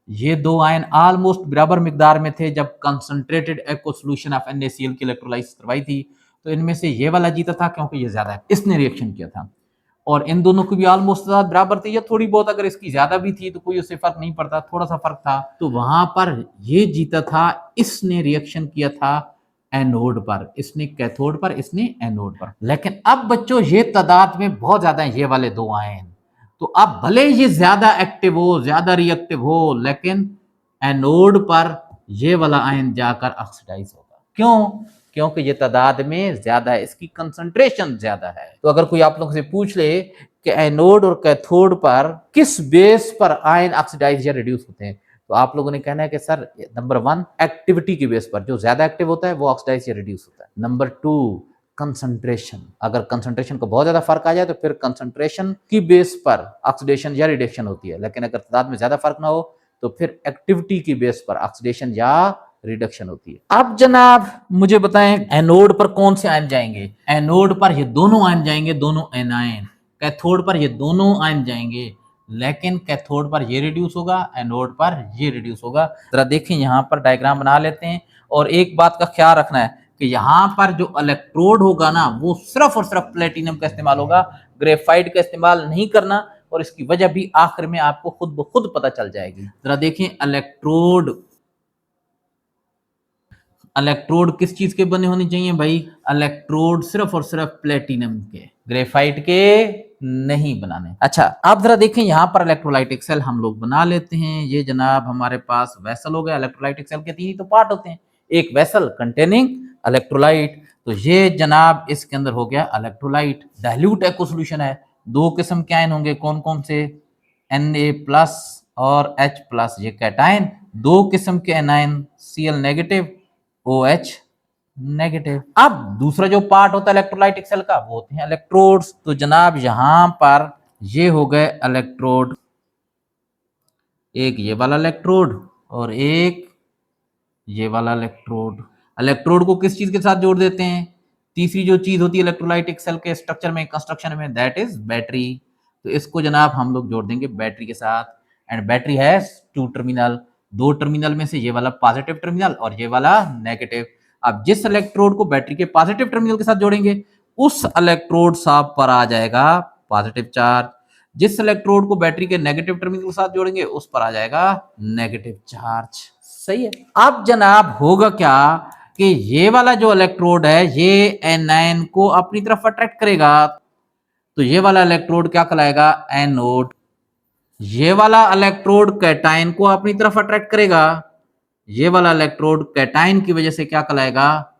ये दो आयन ऑलमोस्ट बराबर मिकदार में थे जब concentrated aqueous solution of NaCl की इलेक्ट्रोलाइसिस करवाई थी, तो इनमें से ये वाला जीता था क्योंकि ये ज्यादा है, इसने रिएक्शन किया था। और इन दोनों की भी ऑलमोस्ट बराबर थी, या थोड़ी बहुत अगर इसकी ज्यादा भी थी तो कोई उससे फर्क नहीं पड़ता, थोड़ा सा फर्क था, तो वहां पर ये जीता था, इसने रिएक्शन किया था एनोड पर, इसने कैथोड पर, इसने एनोड पर। लेकिन अब बच्चों ये तादाद में बहुत ज्यादा है ये वाले दो आयन, तो अब भले ये ज्यादा एक्टिव हो ज्यादा रिएक्टिव हो, लेकिन एनोड पर ये वाला आयन जाकर ऑक्सीडाइज होगा। क्यों? क्योंकि ये तादाद में ज्यादा है, इसकी कंसंट्रेशन ज्यादा है। तो अगर कोई आप लोगों से पूछ ले कि एनोड और कैथोड पर किस बेस पर आयन ऑक्सीडाइज या रिड्यूस होते हैं, तो आप लोगों ने कहना है कि सर नंबर 1 एक्टिविटी की बेस पर, जो ज्यादा एक्टिव होता है वो ऑक्सीडाइज या रिड्यूस होता है। नंबर 2 कंसंट्रेशन, अगर कंसंट्रेशन को बहुत ज्यादा फर्क आ जाए तो फिर कंसंट्रेशन की बेस पर ऑक्सीडेशन या रिडक्शन होती है, लेकिन अगर तादाद में ज्यादा फर्क ना हो तो फिर एक्टिविटी की बेस पर ऑक्सीडेशन या रिडक्शन होती है। अब जनाब मुझे बताएं एनोड पर कौन से आयन जाएंगे? एनोड पर ये दोनों आयन जाएंगे, दोनों एनायन। कैथोड पर ये दोनों आयन जाएंगे, लेकिन कैथोड पर ये रिड्यूस होगा, एनोड पर ये रिड्यूस होगा। जरा देखें यहां पर डायग्राम बना लेते हैं, और एक बात का ख्याल रखना है कि यहां पर जो इलेक्ट्रोड होगा ना वो सिर्फ और सिर्फ प्लेटिनम का इस्तेमाल होगा, ग्रेफाइट का इस्तेमाल नहीं करना, और इसकी वजह भी आखिर में आपको खुद ब खुद पता चल जाएगी। जरा देखें इलेक्ट्रोड, इलेक्ट्रोड किस चीज के बने होने चाहिए भाई? इलेक्ट्रोड सिर्फ और सिर्फ प्लेटिनम के, ग्रेफाइट के नहीं बनाने। अच्छा आप जरा देखें यहाँ पर इलेक्ट्रोलाइटिक सेल हम लोग बना लेते हैं। ये जनाब हमारे पास वेसल हो गया। इलेक्ट्रोलाइटिक सेल के 3 ही तो पार्ट होते हैं, एक वेसल कंटेनिंग इलेक्ट्रोलाइट, तो ये जनाब इसके अंदर हो गया इलेक्ट्रोलाइट। डाइल्यूट एक्व सॉल्यूशन है, 2 किस्म के आयन होंगे, कौन कौन से? Na+ और H+, ये कैटायन। 2 किस्म के anion, Cl negative, OH negative. अब दूसरा जो पार्ट होता है इलेक्ट्रोलाइटिक सेल का वो होते हैं इलेक्ट्रोड्स। तो जनाब यहां पर ये हो गए इलेक्ट्रोड, एक ये वाला इलेक्ट्रोड और एक ये वाला इलेक्ट्रोड। इलेक्ट्रोड को किस चीज के साथ जोड़ देते हैं? तीसरी जो चीज होती है इलेक्ट्रोलाइटिक सेल के स्ट्रक्चर में, कंस्ट्रक्शन में, दैट इज बैटरी। तो इसको जनाब हम लोग जोड़ देंगे बैटरी के साथ। And battery has 2 terminal, 2 terminal में से ये वाला पॉजिटिव टर्मिनल और ये वाला नेगेटिव। अब जिस इलेक्ट्रोड को बैटरी के पॉजिटिव टर्मिनल के साथ जोड़ेंगे उस इलेक्ट्रोड साहब पर आ जाएगा पॉजिटिव चार्ज, जिस इलेक्ट्रोड को बैटरी के नेगेटिव टर्मिनल के साथ जोड़ेंगे उस पर आ जाएगा नेगेटिव चार्ज। सही है। अब जनाब होगा क्या कि ये वाला जो इलेक्ट्रोड है ये एनायन को अपनी तरफ अट्रैक्ट करेगा, तो ये वाला इलेक्ट्रोड क्या कहलाएगा? एनोड। ये वाला इलेक्ट्रोड कैटायन को अपनी तरफ अट्रैक्ट करेगा, ये वाला इलेक्ट्रोड कैटायन की वजह से क्या कहलाएगा?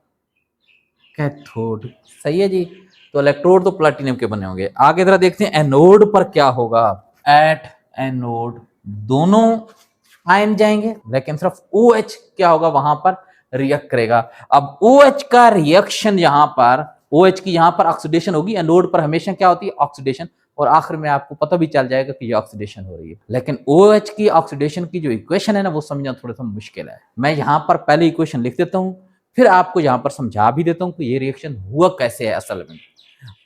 कैथोड। सही है जी। तो इलेक्ट्रोड तो प्लेटिनम के बने होंगे। आगे जरा देखते हैं एनोड पर क्या होगा। एट एनोड दोनों आयन जाएंगे, लेकिन सिर्फ OH क्या होगा वहां पर? रिएक्ट करेगा। अब OH का रिएक्शन यहां पर, OH की यहां पर ऑक्सीडेशन होगी। एनोड पर हमेशा क्या होती है? ऑक्सीडेशन। और आखिर में आपको पता भी चल जाएगा कि ये ऑक्सीडेशन हो रही है। लेकिन OH की ऑक्सीडेशन की जो इक्वेशन है ना वो समझना थोड़ा सा मुश्किल है। मैं यहां पर पहले इक्वेशन लिख देता हूं, फिर आपको यहां पर समझा भी देता हूं कि ये रिएक्शन हुआ कैसे है असल में।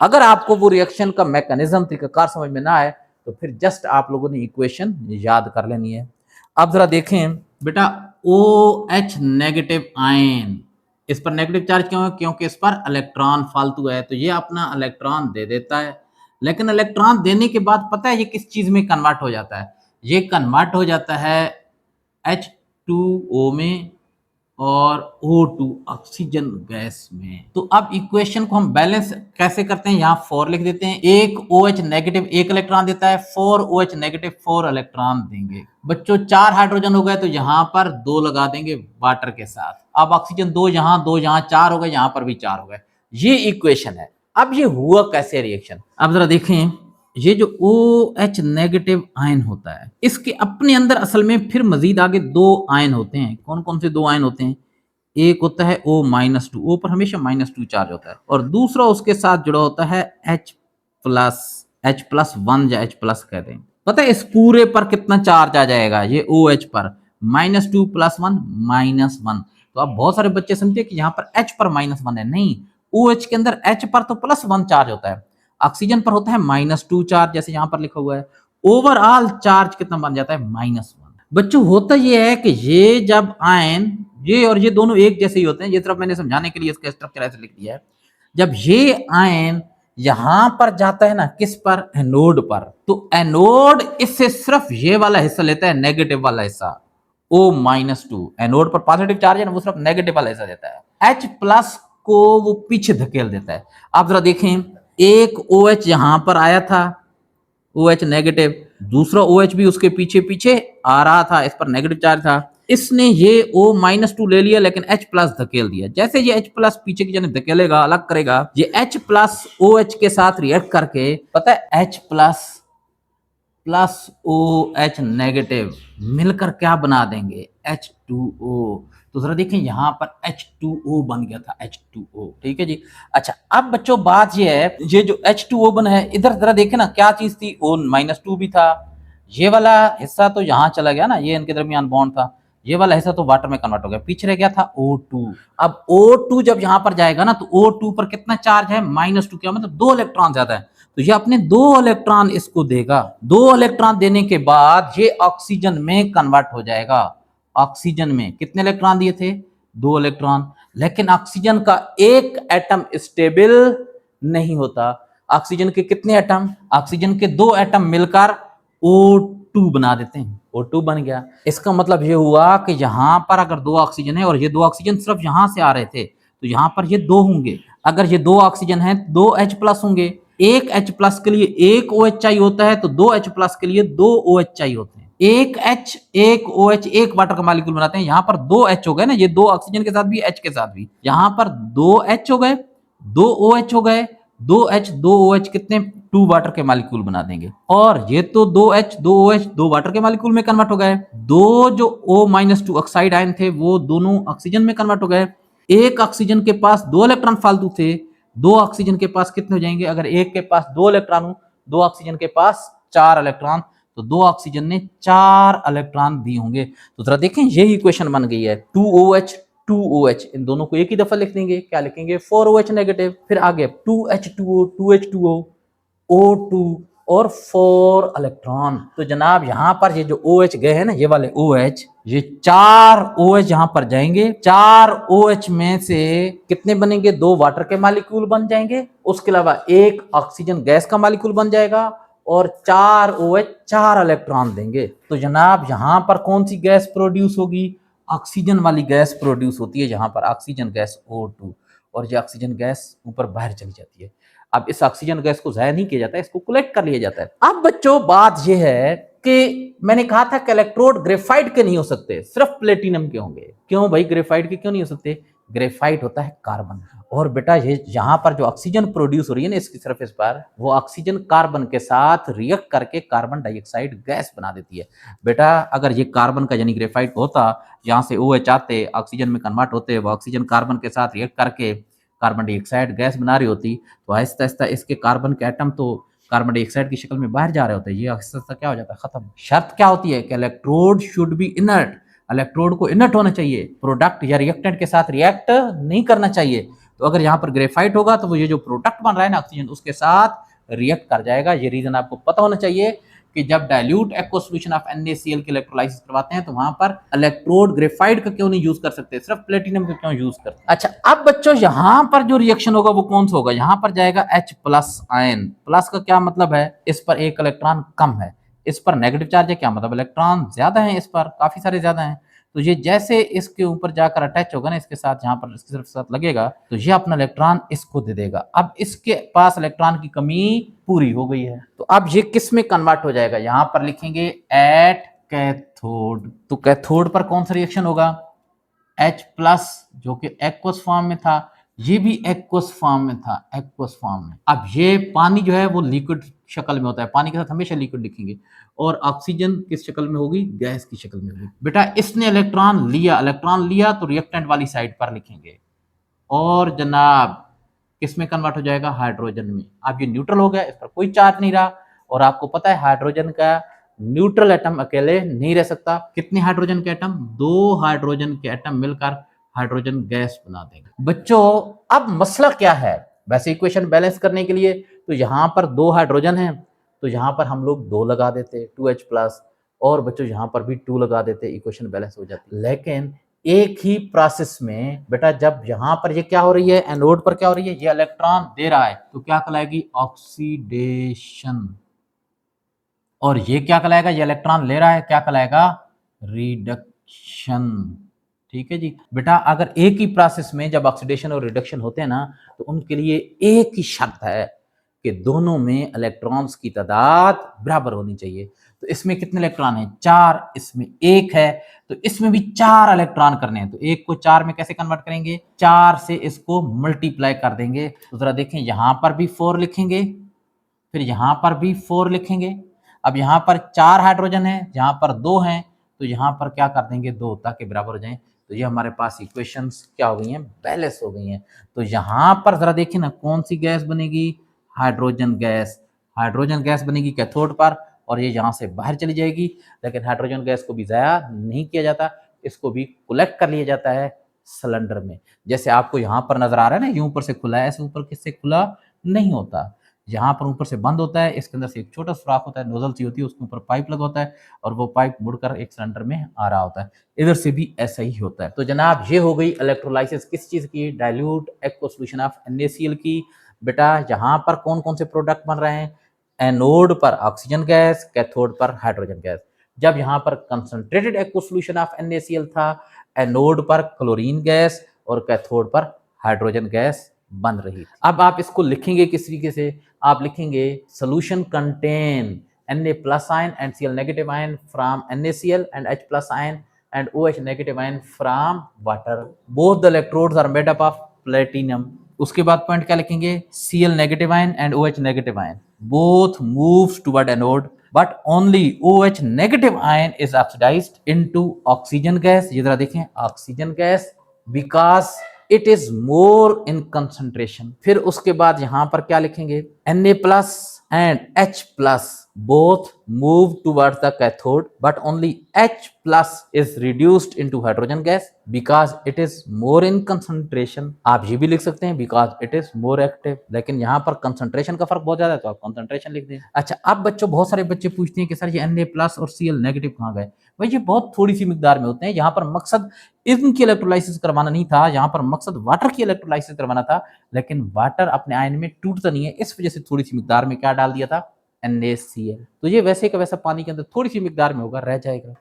अगर आपको वो रिएक्शन का मैकेनिज्म तरीकाकार समझ में ना आए तो फिर जस्ट आप लोगों ने इक्वेशन याद कर लेनी है। अब जरा देखें बेटा, OH नेगेटिव आयन, इस पर नेगेटिव चार्ज क्यों है? क्योंकि इस पर इलेक्ट्रॉन फालतू है, तो ये अपना इलेक्ट्रॉन दे देता है। लेकिन इलेक्ट्रॉन देने के बाद पता है ये किस चीज में कन्वर्ट हो जाता है? ये कन्वर्ट हो जाता है H2O में और O2 ऑक्सीजन गैस में। तो अब इक्वेशन को हम बैलेंस कैसे करते हैं? यहाँ 4 लिख देते हैं। एक OH नेगेटिव 1 इलेक्ट्रॉन देता है, 4 OH नेगेटिव 4 इलेक्ट्रॉन देंगे। बच्चों 4 हाइड्रोजन हो गए तो यहाँ पर 2 लगा देंगे वाटर के साथ। अब ऑक्सीजन 2 यहाँ 2 यहाँ, 4 हो गए, यहाँ पर भी 4 हो गए। ये इक्वेशन है। अब ये हुआ कैसे रिएक्शन? अब जरा देखें, ये जो OH नेगेटिव आयन होता है इसके अपने अंदर असल में फिर मजीद आगे 2 आयन होते हैं। कौन कौन से 2 आयन होते हैं? एक होता है O-2, O पर हमेशा -2 चार्ज होता है, और दूसरा उसके साथ जुड़ा होता है H+1 या H+ कहते हैं। पता है इस पूरे पर कितना चार्ज आ जाएगा? ये OH पर -2 + 1 -1। तो अब बहुत सारे बच्चे समझते हैं कि यहाँ पर H पर -1 है। नहीं, OH के अंदर H पर तो +1 चार्ज होता है, ऑक्सीजन पर होता है -2 चार्ज, जैसे यहाँ पर लिखा हुआ है। ओवरऑल चार्ज कितना बन जाता है? -1। बच्चों होता ये है कि ये जब आयन, ये और ये दोनों एक जैसे ही होते हैं, ये तरफ मैंने समझाने के लिए इसका स्ट्रक्चर ऐसे लिख दिया है। जब ये आयन यहां पर जाता है ना, किस पर? एनोड पर, तो एनोड इससे सिर्फ ये वाला हिस्सा लेता है, नेगेटिव वाला हिस्सा O-2। एनोड पर पॉजिटिव चार्ज है ना, वो सिर्फ नेगेटिव वाला हिस्सा देता है। H+ को वो पीछे धकेल देता है। आप जरा देखें, एक OH यहां पर आया था, OH नेगेटिव, दूसरा OH भी उसके पीछे पीछे आ रहा था, इस पर नेगेटिव चार्ज था। इसने ये O-2 ले लिया लेकिन H प्लस धकेल दिया। जैसे ये H प्लस पीछे की जाने धकेलेगा, अलग करेगा, ये H प्लस OH के साथ रिएक्ट करके, पता है H plus plus OH negative मिलकर क्या बना देंगे, H2O। तो जरा देखें यहाँ पर H2O बन गया था, H2O। ठीक है जी। अच्छा, अब बच्चों बात ये है, ये जो H2O बना है, इधर जरा देखें ना क्या चीज थी, O-2 भी था। ये वाला हिस्सा तो यहाँ चला गया ना, ये इनके दरमियान बॉन्ड था, ये वाला हिस्सा तो वाटर में कन्वर्ट हो गया, पीछे रह गया था O2। अब O2 जब यहाँ पर जाएगा ना, तो O2 पर कितना चार्ज है, -2, क्या मतलब 2 इलेक्ट्रॉन ज्यादा है, तो ये अपने 2 इलेक्ट्रॉन इसको देगा। 2 इलेक्ट्रॉन देने के बाद ये ऑक्सीजन में कन्वर्ट हो जाएगा। ऑक्सीजन में कितने इलेक्ट्रॉन दिए थे, 2 इलेक्ट्रॉन, लेकिन ऑक्सीजन का एक एटम स्टेबल नहीं होता। ऑक्सीजन के कितने एटम, ऑक्सीजन के 2 एटम मिलकर O2 बना देते हैं, O2 बन गया। इसका मतलब ये हुआ कि यहां पर अगर 2 ऑक्सीजन है और ये 2 ऑक्सीजन सिर्फ यहां से आ रहे थे, तो यहां पर ये 2 होंगे। अगर ये 2 ऑक्सीजन है, 2 H प्लस होंगे। एक H प्लस के लिए एक OH चाहिए होता है, तो 2 H प्लस के लिए 2 OH चाहिए होते हैं। एक H एक OH एक वाटर का मॉलिक्यूल बनाते हैं। यहाँ पर 2 H हो गए ना, ये 2 ऑक्सीजन के साथ भी, H के साथ भी, यहाँ पर 2 H हो गए, 2 OH हो गए, 2 H 2 OH कितने, 2 वाटर के मॉलिक्यूल बना देंगे। और ये तो 2 H 2 OH 2 वाटर के मॉलिक्यूल में कन्वर्ट हो गए। 2 जो O-2 ऑक्साइड आयन थे वो दोनों ऑक्सीजन में कन्वर्ट हो गए। एक ऑक्सीजन के पास 2 इलेक्ट्रॉन फालतू थे, 2 ऑक्सीजन के पास कितने हो जाएंगे, अगर एक के पास 2 इलेक्ट्रॉन हो, 2 ऑक्सीजन के पास 4 इलेक्ट्रॉन, तो 2 ऑक्सीजन ने 4 इलेक्ट्रॉन दिए होंगे। तो जरा देखें यही इक्वेशन बन गई है, 2OH 2OH, इन दोनों को एक ही दफा लिख देंगे, क्या लिखेंगे, 4OH नेगेटिव। फिर आगे 2H2O 2H2O O2 और 4 इलेक्ट्रॉन। तो जनाब यहां पर ये जो OH गए हैं ना, ये वाले OH, ये 4 OH यहां पर जाएंगे। 4 OH में से कितने बनेंगे, 2 वाटर के मॉलिक्यूल बन जाएंगे, उसके अलावा एक ऑक्सीजन गैस का मॉलिक्यूल बन जाएगा, और 4 OH 4 इलेक्ट्रॉन देंगे। तो जनाब यहां पर कौन सी गैस प्रोड्यूस होगी, ऑक्सीजन वाली गैस प्रोड्यूस होती है, जहां पर ऑक्सीजन गैस O2, और ये ऑक्सीजन गैस ऊपर बाहर चली जाती है। अब इस ऑक्सीजन गैस को जाया नहीं किया जाता है, इसको कलेक्ट कर लिया जाता है। अब बच्चों बात यह है कि मैंने कहा था कि इलेक्ट्रोड ग्रेफाइट के नहीं हो सकते, सिर्फ प्लेटिनम के होंगे। क्यों भाई ग्रेफाइट के क्यों नहीं हो सकते, ग्रेफाइट होता है कार्बन। और बेटा ये यहाँ पर जो ऑक्सीजन प्रोड्यूस हो रही है ना इसकी सरफेस पर, वो ऑक्सीजन कार्बन के साथ रिएक्ट करके कार्बन डाइऑक्साइड गैस बना देती है। बेटा अगर ये कार्बन का यानी ग्रेफाइट होता, यहाँ से OH आते, ऑक्सीजन में कन्वर्ट होते, वो ऑक्सीजन कार्बन के साथ रिएक्ट करके कार्बन डाइऑक्साइड गैस बना रही होती, तो आहिस्ता आहिस्ता इसके कार्बन के एटम तो कार्बन डाइऑक्साइड की शक्ल में बाहर जा रहे होते हैं, ये आहिस्ता आहिस्ता क्या हो जाता है, खत्म। शर्त क्या होती है कि electrode should be inert, electrode को इनर्ट होना चाहिए, प्रोडक्ट या रिएक्टेंट के साथ रिएक्ट नहीं करना चाहिए। तो अगर यहाँ पर ग्रेफाइट होगा तो वो ये जो प्रोडक्ट बन रहा है ना ऑक्सीजन, उसके साथ रिएक्ट कर जाएगा। ये रीजन आपको पता होना चाहिए कि जब dilute aqua solution of NaCl के इलेक्ट्रोलाइसिस करवाते हैं तो वहां पर इलेक्ट्रोड ग्रेफाइट का क्यों नहीं यूज कर सकते, सिर्फ प्लेटिनम का क्यों यूज करते। अच्छा अब बच्चों यहां पर जो रिएक्शन होगा वो कौन सा होगा, यहां पर जाएगा H प्लस आयन। प्लस का क्या मतलब है, इस पर एक इलेक्ट्रॉन कम है, इस पर नेगेटिव चार्ज है, क्या मतलब इलेक्ट्रॉन ज्यादा है, इस पर काफी सारे ज्यादा हैं। तो ये जैसे इसके ऊपर जाकर अटैच होगा ना, इसके साथ जहां पर इसके सिर्फ साथ लगेगा, तो ये अपना इलेक्ट्रॉन इसको दे देगा। अब इसके पास इलेक्ट्रॉन की कमी पूरी हो गई है, तो अब ये किस में कन्वर्ट हो जाएगा, यहां पर लिखेंगे एट कैथोड। तो कैथोड पर कौन सा रिएक्शन होगा, H प्लस जो कि एक्वस फॉर्म में था, ये भी एक्वस फॉर्म में था, एक्वस फॉर्म में। अब ये पानी जो है वो लिक्विड शक्ल में होता है, पानी के साथ हमेशा लिक्विड लिखेंगे, और ऑक्सीजन किस शक्ल में होगी, गैस की शक्ल में होगी। बेटा इसने इलेक्ट्रॉन लिया तो रिएक्टेंट वाली साइड पर लिखेंगे, और जनाब किस में कन्वर्ट हो जाएगा, हाइड्रोजन में। अब ये न्यूट्रल हो गया, इस पर कोई चार्ज नहीं रहा, और आपको पता है हाइड्रोजन का न्यूट्रल एटम अकेले नहीं रह सकता। कितने हाइड्रोजन के एटम, 2 हाइड्रोजन के एटम मिलकर हाइड्रोजन गैस बना देंगे। बच्चों अब मसला क्या है, वैसे इक्वेशन बैलेंस करने के लिए तो यहां पर 2 हाइड्रोजन है, तो यहां पर हम लोग 2 लगा देते 2H प्लस, और बच्चों यहां पर भी 2 लगा देते, इक्वेशन बैलेंस हो जाती। लेकिन एक ही प्रोसेस में बेटा जब यहां पर ये क्या हो रही है, एनोड पर क्या हो रही है, ये इलेक्ट्रॉन दे रहा है, तो क्या कहलाएगी, ऑक्सीडेशन। और ये क्या कहलाएगा, ये इलेक्ट्रॉन ले रहा है, क्या कहलाएगा, रिडक्शन। ठीक है जी। बेटा अगर एक ही प्रोसेस में जब ऑक्सीडेशन और रिडक्शन होते हैं ना, तो उनके लिए एक ही शर्त है कि दोनों में इलेक्ट्रॉन्स की तादाद बराबर होनी चाहिए। तो इसमें कितने इलेक्ट्रॉन हैं? 4, इसमें 1 है, तो इसमें भी 4 इलेक्ट्रॉन करने हैं। तो 1 को 4 में कैसे कन्वर्ट करेंगे? 4 से इसको मल्टीप्लाई कर देंगे। तो जरा देखें, यहां पर भी 4 लिखेंगे, फिर यहां पर भी 4 लिखेंगे। अब यहां पर 4 हाइड्रोजन है, यहां पर 2 हैं, तो यहां पर क्या कर देंगे? 2, ताकि बराबर हो जाए। तो ये हमारे पास इक्वेशंस क्या हो गई हैं? बैलेंस हो गई हैं। तो यहां पर जरा देखिए ना, कौन सी गैस बनेगी? Hydrogen gas. हाइड्रोजन गैस बनेगी कैथोड पर, और ये यहां से बाहर चली जाएगी। लेकिन हाइड्रोजन गैस को भी ज़ाया नहीं किया जाता, इसको भी कलेक्ट कर लिया जाता है सिलेंडर में। जैसे आपको यहाँ पर नजर आ रहा है ना, यूं ऊपर से खुला है, ऐसे ऊपर किससे खुला नहीं होता। यहाँ पर ऊपर से बंद होता है, इसके अंदर से एक छोटा सुराख होता है, नोजल सी होती है, उसके ऊपर पाइप लगा होता है, और वो पाइप मुड़कर एक सिलेंडर में आ रहा होता है। इधर से भी ऐसा ही होता है। तो जनाब, ये हो गई इलेक्ट्रोलाइसिस किस चीज की? Dilute aqueous solution of NaCl की। बेटा, यहाँ पर कौन कौन से प्रोडक्ट बन रहे हैं? एनोड पर ऑक्सीजन गैस, कैथोड पर हाइड्रोजन गैस। जब यहाँ पर concentrated aqueous solution of NaCl था, एनोड पर क्लोरीन गैस और कैथोड पर हाइड्रोजन गैस बन रही थी। अब आप इसको लिखेंगे किस तरीके से? आप लिखेंगे solution contain Na plus ion and Cl negative ion from NaCl and H plus ion and OH negative ion from water. Both the electrodes are made up of platinum. उसके बाद पॉइंट क्या लिखेंगे? Cl negative ion and OH negative ion both moves toward anode, but only OH negative ion is oxidized into oxygen gas. ये जरा देखें, oxygen gas, because it is more in concentration. फिर उसके बाद यहां पर क्या लिखेंगे? Na plus and H plus both move towards the cathode, but only H plus is reduced into hydrogen gas because it is more in concentration. आप ये भी लिख सकते हैं because it is more active, लेकिन यहाँ पर concentration का फर्क बहुत ज्यादा है, तो आप concentration लिख दें। अच्छा, अब बच्चों, बहुत सारे बच्चे पूछते हैं कि सर ये Na plus और Cl नेगेटिव कहाँ गए? भाई, ये बहुत थोड़ी सी मिकदार में होते हैं। यहाँ पर मकसद इनकी इलेक्ट्रोलाइसिस करवाना नहीं था, यहाँ पर मकसद वाटर की इलेक्ट्रोलाइसिस करवाना था, लेकिन वाटर अपने आयन में टूटता नहीं है, इस वजह से थोड़ी सी मिकदार में क्या डाल दिया था? NaCl। तो ये वैसे का वैसा पानी के अंदर थोड़ी सी मिकदार में होगा, रह जाएगा।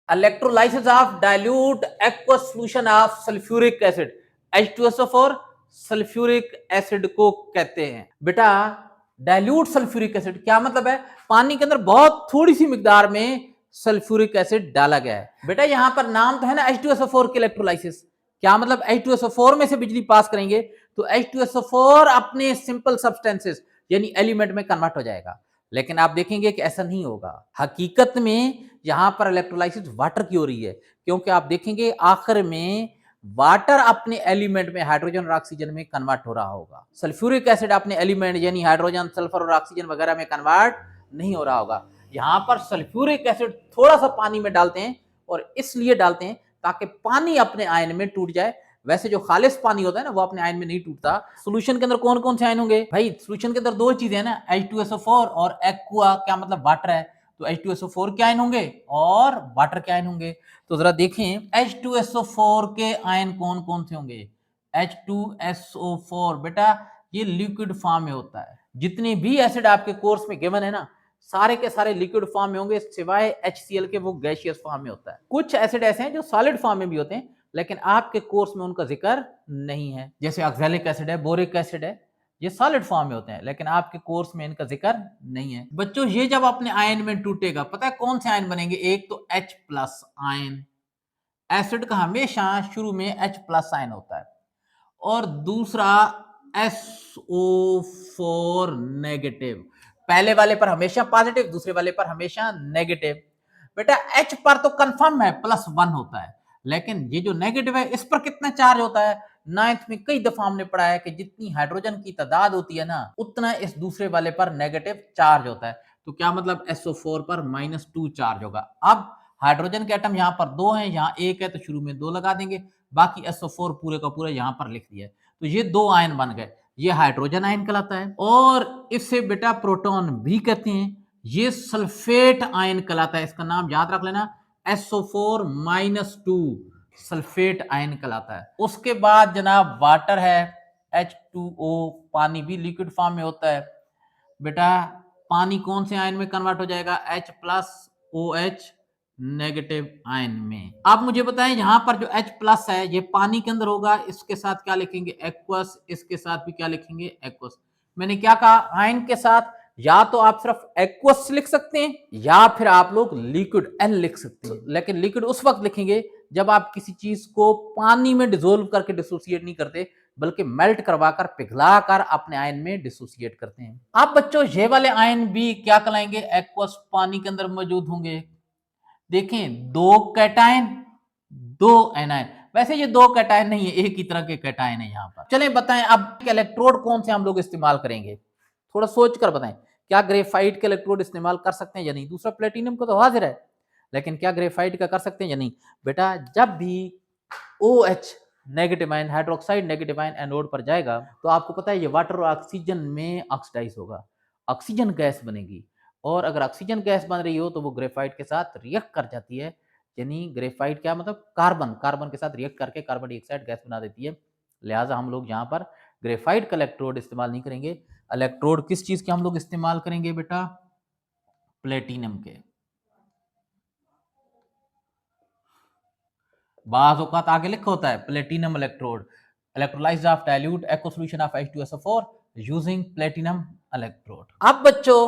Electrolysis of dilute aqueous solution of sulphuric acid, H2SO4 sulphuric acid को कहते हैं। बेटा, डाइल्यूट सल्फ्यूरिक एसिड क्या मतलब है? पानी के अंदर बहुत थोड़ी सी मिकदार में सल्फ्यूरिक एसिड डाला गया है। बेटा, यहां पर नाम तो है ना H2SO4 की इलेक्ट्रोलाइसिस। क्या मतलब? H2SO4 में से बिजली पास करेंगे तो H2SO4 अपने सिंपल सब्सटेंसेस यानी एलिमेंट में कन्वर्ट हो जाएगा। लेकिन आप देखेंगे कि ऐसा नहीं होगा। हकीकत में यहां पर इलेक्ट्रोलाइसिस वाटर की हो रही है, क्योंकि आप देखेंगे आखिर में वाटर अपने एलिमेंट में हाइड्रोजन और ऑक्सीजन में कन्वर्ट हो रहा होगा। सल्फ्यूरिक एसिड अपने एलिमेंट यानी हाइड्रोजन, सल्फर और ऑक्सीजन वगैरह में कन्वर्ट नहीं हो रहा होगा। यहां पर सल्फ्यूरिक एसिड थोड़ा सा पानी में डालते हैं, और इसलिए डालते हैं ताकि पानी अपने आयन में टूट जाए। वैसे जो खालिश पानी होता है ना, वो अपने आयन में नहीं टूटता। सॉल्यूशन के अंदर कौन कौन से आयन होंगे? भाई, सॉल्यूशन के अंदर दो चीजें हैं ना, H2SO4 और एक्वा, क्या मतलब? वाटर है। तो H2SO4 के आयन होंगे और वाटर के आयन होंगे। तो जरा देखें, H2SO4 के आयन कौन कौन से होंगे? H2SO4 बेटा, ये लिक्विड फॉर्म में होता है। जितने भी एसिड आपके कोर्स में गिवन है ना, सारे के सारे लिक्विड फॉर्म में होंगे, सिवाय HCl के, वो गैसियस फॉर्म में होता है। कुछ एसिड ऐसे हैं जो सॉलिड फॉर्म में भी होते हैं, लेकिन आपके कोर्स में उनका जिक्र नहीं है। जैसे ऑक्सैलिक एसिड है, बोरिक एसिड है, ये सॉलिड फॉर्म में होते हैं, लेकिन आपके कोर्स में इनका जिक्र नहीं है। बच्चों, ये जब अपने आयन में टूटेगा, पता है कौन से आयन बनेंगे? एक तो H प्लस आयन, एसिड का हमेशा शुरू में H प्लस आयन होता है, और दूसरा SO4 नेगेटिव। पहले वाले पर हमेशा पॉजिटिव, दूसरे वाले पर हमेशा नेगेटिव। बेटा, H पर तो कंफर्म है +1 होता है, लेकिन ये जो नेगेटिव है, इस पर कितना चार्ज होता है? 9th में कई दफा हमने पढ़ा है कि जितनी हाइड्रोजन की तादाद होती है ना, उतना इस दूसरे वाले पर नेगेटिव चार्ज होता है। तो क्या मतलब? SO4 पर -2 चार्ज होगा। अब हाइड्रोजन के एटम यहाँ पर 2 हैं, यहाँ 1 है, तो शुरू में 2 लगा देंगे, बाकी SO4 पूरे का पूरा यहाँ पर लिख दिया। तो ये 2 आयन बन गए, ये हाइड्रोजन आयन कहलाता है, और इसे बेटा प्रोटॉन भी कहते हैं। ये सल्फेट आयन कहलाता है, इसका नाम याद रख लेना, SO4-2 सल्फेट आयन कहलाता है। उसके बाद जनाब वाटर है, H2O, पानी भी लिक्विड फॉर्म में होता है। बेटा, पानी कौन से आयन में कन्वर्ट हो जाएगा? H+OH नेगेटिव आयन में। आप मुझे बताएं यहां पर जो H प्लस है ये पानी के अंदर होगा, इसके साथ क्या लिखेंगे एक्वस, इसके साथ भी क्या लिखेंगे एक्वस। मैंने क्या कहा आयन के साथ या तो आप सिर्फ एक्वस लिख सकते हैं या फिर आप लोग लिक्विड एल लिख सकते हैं, लेकिन लिक्विड उस वक्त लिखेंगे जब आप किसी चीज को पानी में डिसोल्व करके डिसोसिएट नहीं करते बल्कि मेल्ट करवाकर पिघलाकर अपने आयन में डिसोसिएट करते हैं। अब बच्चों ये वाले आयन भी क्या कहलाएंगे एक्वस, पानी के अंदर मौजूद होंगे। देखें दो कैटायन दो एनायन, वैसे ये दो कैटायन नहीं है, एक ही तरह के कैटायन है यहां पर। चलें बताएं अब इलेक्ट्रोड कौन से हम लोग इस्तेमाल करेंगे, थोड़ा सोच कर बताएं। क्या ग्रेफाइट के इलेक्ट्रोड इस्तेमाल कर सकते हैं या नहीं? दूसरा प्लेटिनम का तो हाजिर है, लेकिन क्या ग्रेफाइट का कर सकते हैं या नहीं? बेटा जब भी OH negative ion hydroxide negative ion anode पर जाएगा तो आपको पता है ये वाटर और ऑक्सीजन में ऑक्सीडाइज होगा, ऑक्सीजन गैस बनेगी, और अगर ऑक्सीजन गैस बन रही हो तो वो ग्रेफाइट के साथ रिएक्ट कर जाती है। यानी ग्रेफाइट क्या मतलब कार्बन, कार्बन के साथ रिएक्ट करके कार्बन डाइऑक्साइड गैस बना देती है। लिहाजा हम लोग यहाँ पर ग्रेफाइट का इलेक्ट्रोड इस्तेमाल नहीं करेंगे। इलेक्ट्रोड किस चीज के हम लोग इस्तेमाल करेंगे बेटा? प्लेटिनम के। बाज औकात आगे लिखा होता है platinum electrode, electrolysed of dilute aqueous solution of H2SO4 using platinum electrode. अब बच्चों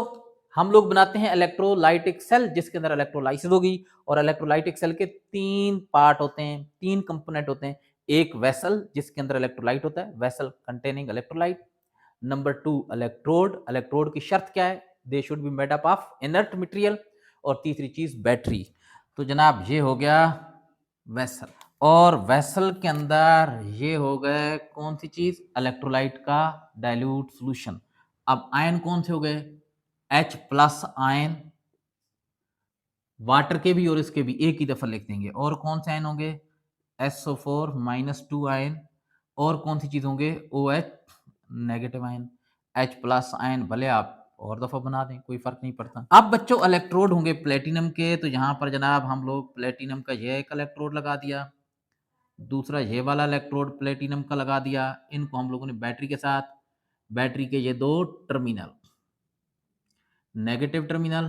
हम लोग बनाते हैं इलेक्ट्रोलाइटिक सेल जिसके अंदर इलेक्ट्रोलाइसिस होगी, और इलेक्ट्रोलाइटिक सेल के तीन पार्ट होते हैं, तीन कंपोनेंट होते हैं। एक वेसल जिसके अंदर इलेक्ट्रोलाइट होता है, vessel containing electrolyte. Number two electrode, electrode की शर्त क्या है? They should be made up of inert material. और तीसरी चीज बैटरी। तो जनाब ये हो गया वेसल, और वेसल के अंदर ये हो गए कौन सी चीज? इलेक्ट्रोलाइट का डाइल्यूट सॉल्यूशन। अब आयन कौन से हो गए? H प्लस आयन, वाटर के भी और इसके भी एक ही दफा लिख देंगे। और कौन से आयन होंगे? SO4 minus 2 ion. और कौन सी चीज होंगे? OH negative ion. H plus ion भले आप और दफा बना दें, कोई फर्क नहीं पड़ता। अब बच्चों इलेक्ट्रोड होंगे प्लेटिनम के, तो यहां पर जनाब हम लोग प्लेटिनम का यह एक इलेक्ट्रोड लगा दिया, दूसरा ये वाला इलेक्ट्रोड प्लेटिनम का लगा दिया। इनको हम लोगों ने बैटरी के साथ, बैटरी के ये दो terminal, negative terminal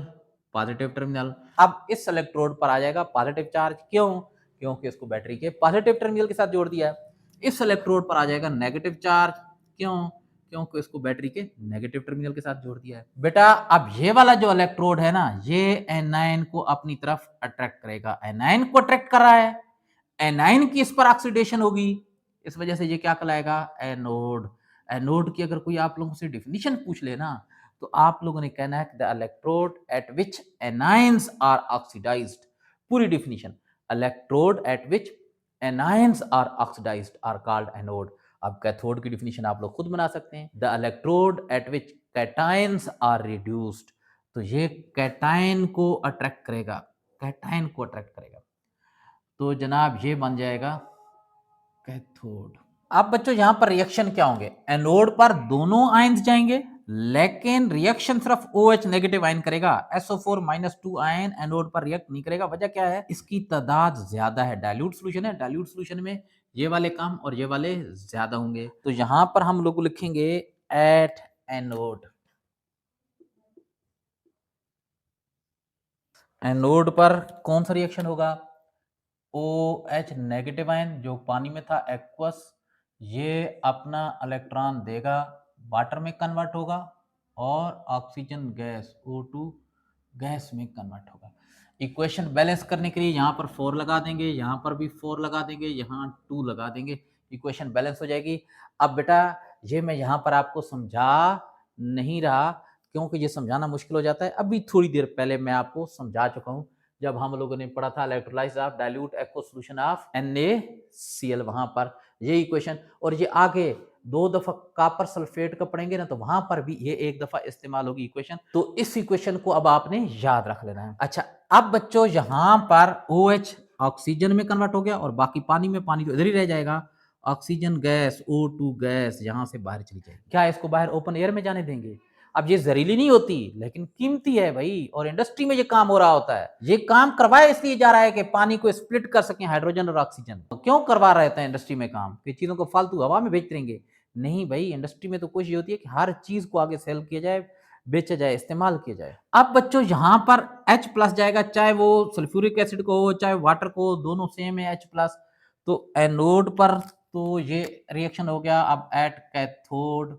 positive terminal. अब इस इलेक्ट्रोड पर आ जाएगा पॉजिटिव चार्ज, क्यों? क्योंकि इसको बैटरी के पॉजिटिव टर्मिनल के साथ जोड़ दिया है। इस इलेक्ट्रोड पर आ जाएगा नेगेटिव चार्ज, क्यों? क्योंकि इसको बैटरी के नेगेटिव टर्मिनल के साथ जोड़ दिया है। बेटा अब ये वाला जो इलेक्ट्रोड है ना, ये एनायन को अपनी तरफ अट्रैक्ट करेगा, एनायन को अट्रैक्ट कर रहा है, एनायन की इस पर ऑक्सीडेशन होगी, इस वजह से ये क्या कहलाएगा? एनोड। एनोड की अगर कोई आप लोगों से डिफिनीशन पूछ लेना तो आप लोगों ने कहना है the electrode at which anions are oxidised. पूरी definition, electrode at which anions are oxidised are called anode. अब कैथोड की डिफिनीशन आप लोग खुद बना सकते हैं, the electrode at which cations are reduced. तो ये कैटायन को अट्रैक्ट करेगा, कैटायन को अट्रैक्ट करेगा, तो जनाब ये बन जाएगा कैथोड। अब बच्चों यहां पर रिएक्शन क्या होंगे? एनोड पर दोनों आयंस जाएंगे, लेकिन रिएक्शन सिर्फ OH नेगेटिव आयन करेगा, SO4 माइनस 2 आयन एनोड पर रिएक्ट नहीं करेगा। वजह क्या है? इसकी तादाद ज्यादा है, डाइल्यूट सॉल्यूशन है, डाइल्यूट सॉल्यूशन में ये वाले कम और ये वाले ज्यादा होंगे। तो यहां पर हम लोग लिखेंगे एट एनोड, एनोड पर कौन सा रिएक्शन होगा? OH नेगेटिव आयन जो पानी में था एक्वस, ये अपना इलेक्ट्रॉन देगा, वाटर में कन्वर्ट होगा, और ऑक्सीजन गैस O2 गैस में कन्वर्ट होगा। इक्वेशन बैलेंस करने के लिए यहाँ पर 4 लगा देंगे, यहाँ पर भी 4 लगा देंगे, यहाँ 2 लगा देंगे, इक्वेशन बैलेंस हो जाएगी। अब बेटा ये मैं यहाँ पर आपको समझा नहीं रहा क्योंकि ये समझाना मुश्किल हो जाता है, अभी थोड़ी देर पहले मैं आपको समझा चुका हूँ जब हम लोगों ने पढ़ा था electrolyse of dilute aqueous solution of NaCl, वहां पर ये इक्वेशन, और ये आगे 2 दफा कॉपर सल्फेट का पढ़ेंगे ना तो वहां पर भी ये 1 दफा इस्तेमाल होगी इक्वेशन। तो इस इक्वेशन को अब आपने याद रख लेना है। अच्छा अब बच्चों यहां पर OH ऑक्सीजन में कन्वर्ट हो गया और बाकी पानी में, पानी तो इधर ही रह जाएगा, ऑक्सीजन गैस O2 गैस यहां से बाहर चली जाएगी। क्या इसको बाहर ओपन एयर में जाने देंगे? अब ये जहरीली नहीं होती लेकिन कीमती है भाई, और इंडस्ट्री में ये काम हो रहा होता है। ये काम करवाया इसलिए जा रहा है कि पानी को स्प्लिट कर सकें हाइड्रोजन और ऑक्सीजन। तो क्यों करवा रहे थे इंडस्ट्री में काम? कि चीजों को फालतू हवा में बेच देंगे? नहीं भाई, इंडस्ट्री में तो कोशिश होती है कि हर चीज को आगे सेल किया जाए, बेचा जाए, इस्तेमाल किया जाए। अब बच्चों यहाँ पर H प्लस जाएगा, चाहे वो सल्फ्यूरिक एसिड को हो चाहे वाटर को, दोनों सेम है H प्लस। तो एनोड पर तो ये रिएक्शन हो गया। अब एट कैथोड,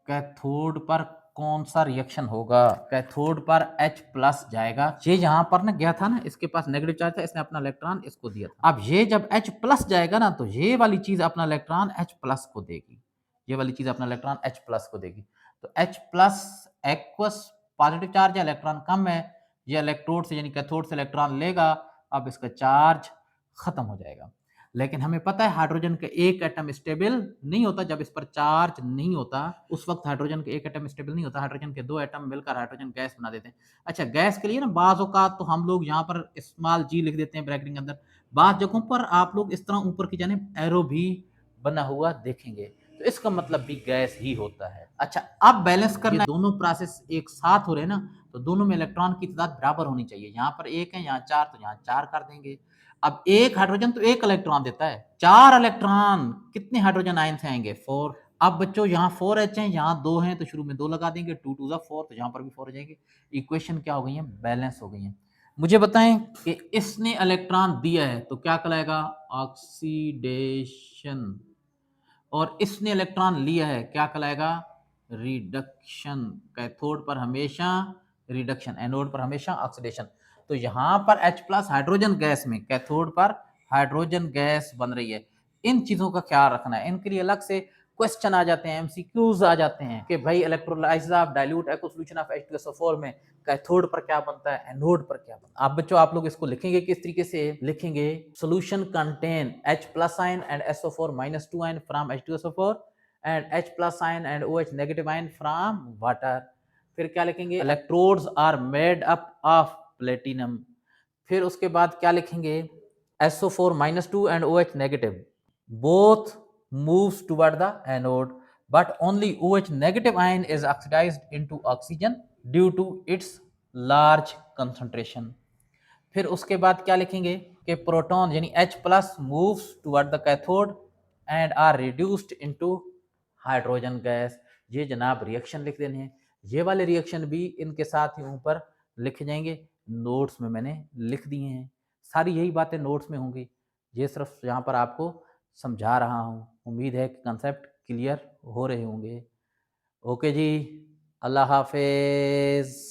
कैथोड पर कौन सा रिएक्शन होगा? कैथोड पर H प्लस जाएगा। ये यहाँ पर ना गया था ना, इसके पास नेगेटिव चार्ज था, इसने अपना इलेक्ट्रॉन इसको दिया था। अब ये जब H प्लस जाएगा ना, तो ये वाली चीज अपना इलेक्ट्रॉन H प्लस को देगी, ये वाली चीज अपना इलेक्ट्रॉन H प्लस को देगी। तो H plus aqueous positive charge है, इलेक्ट्रॉन कम है, ये इलेक्ट्रोड से यानी कैथोड से इलेक्ट्रॉन लेगा। अब इसका चार्ज खत्म हो जाएगा। लेकिन हमें पता है हाइड्रोजन का एक एटम स्टेबल नहीं होता जब इस पर चार्ज नहीं होता, उस वक्त हाइड्रोजन का एक एटम स्टेबल नहीं होता, हाइड्रोजन के दो एटम मिलकर हाइड्रोजन गैस बना देते हैं। अच्छा, गैस के लिए ना बाज़ औक़ात तो हम लोग यहाँ पर स्मॉल जी लिख देते हैं ब्रैकेट के अंदर, बाज़ जगहों पर आप लोग इस तरह ऊपर की जानिब एरो भी बना हुआ देखेंगे, तो इसका मतलब भी गैस ही होता है। अच्छा, अब बैलेंस करना, दोनों प्रोसेस एक साथ हो रहे हैं ना, तो दोनों में इलेक्ट्रॉन की तादाद बराबर होनी चाहिए। यहाँ पर एक है, यहाँ चार, तो यहाँ चार कर देंगे। अब एक हाइड्रोजन तो एक इलेक्ट्रॉन देता है, चार इलेक्ट्रॉन कितने हाइड्रोजन आयन से आएंगे? 4। अब बच्चों यहाँ 4H है, यहाँ 2 हैं, तो शुरू में 2 लगा देंगे, 2 2 4, तो यहाँ पर भी 4 हो जाएंगे। इक्वेशन क्या हो गई है? बैलेंस हो गई है। मुझे बताएं कि इसने इलेक्ट्रॉन दिया है तो क्या कहलाएगा? ऑक्सीडेशन। और इसने इलेक्ट्रॉन लिया है, क्या कहलाएगा? रिडक्शन। कैथोड पर हमेशा रिडक्शन, एनोड पर हमेशा ऑक्सीडेशन। तो यहां पर H प्लस हाइड्रोजन गैस में कैथोड पर हाइड्रोजन गैस बन रही है। इन चीजों का ख्याल रखना है, इनके लिए अलग से क्वेश्चन आ जाते हैं, एमसीक्यूज आ जाते हैं कि भाई electrolysis of dilute aqueous solution of H2SO4 में कैथोड पर क्या बनता है, एनोड पर क्या बनता है। आप बच्चों आप लोग इसको लिखेंगे किस तरीके से? लिखेंगे solution contain H plus ion and SO4 minus 2 ion from H2SO4 and H plus ion and OH negative ion from water. फिर क्या लिखेंगे? Electrodes are made up of platinum. फिर उसके बाद क्या लिखेंगे? SO4 minus 2 and OH negative both moves toward the anode, but only OH negative ion is oxidized into oxygen due to its large concentration. फिर उसके बाद क्या लिखेंगे कि प्रोटॉन यानी H plus moves toward the cathode and are reduced into hydrogen gas. ये जनाब रिएक्शन लिख देने हैं। ये वाले रिएक्शन भी इनके साथ ही ऊपर लिखे जाएंगे, नोट्स में मैंने लिख दिए हैं। सारी यही बातें नोट्स में होंगी, ये सिर्फ यहाँ पर आपको समझा रहा हूँ। उम्मीद है कि कंसेप्ट क्लियर हो रहे होंगे। ओके जी, अल्लाह हाफिज़।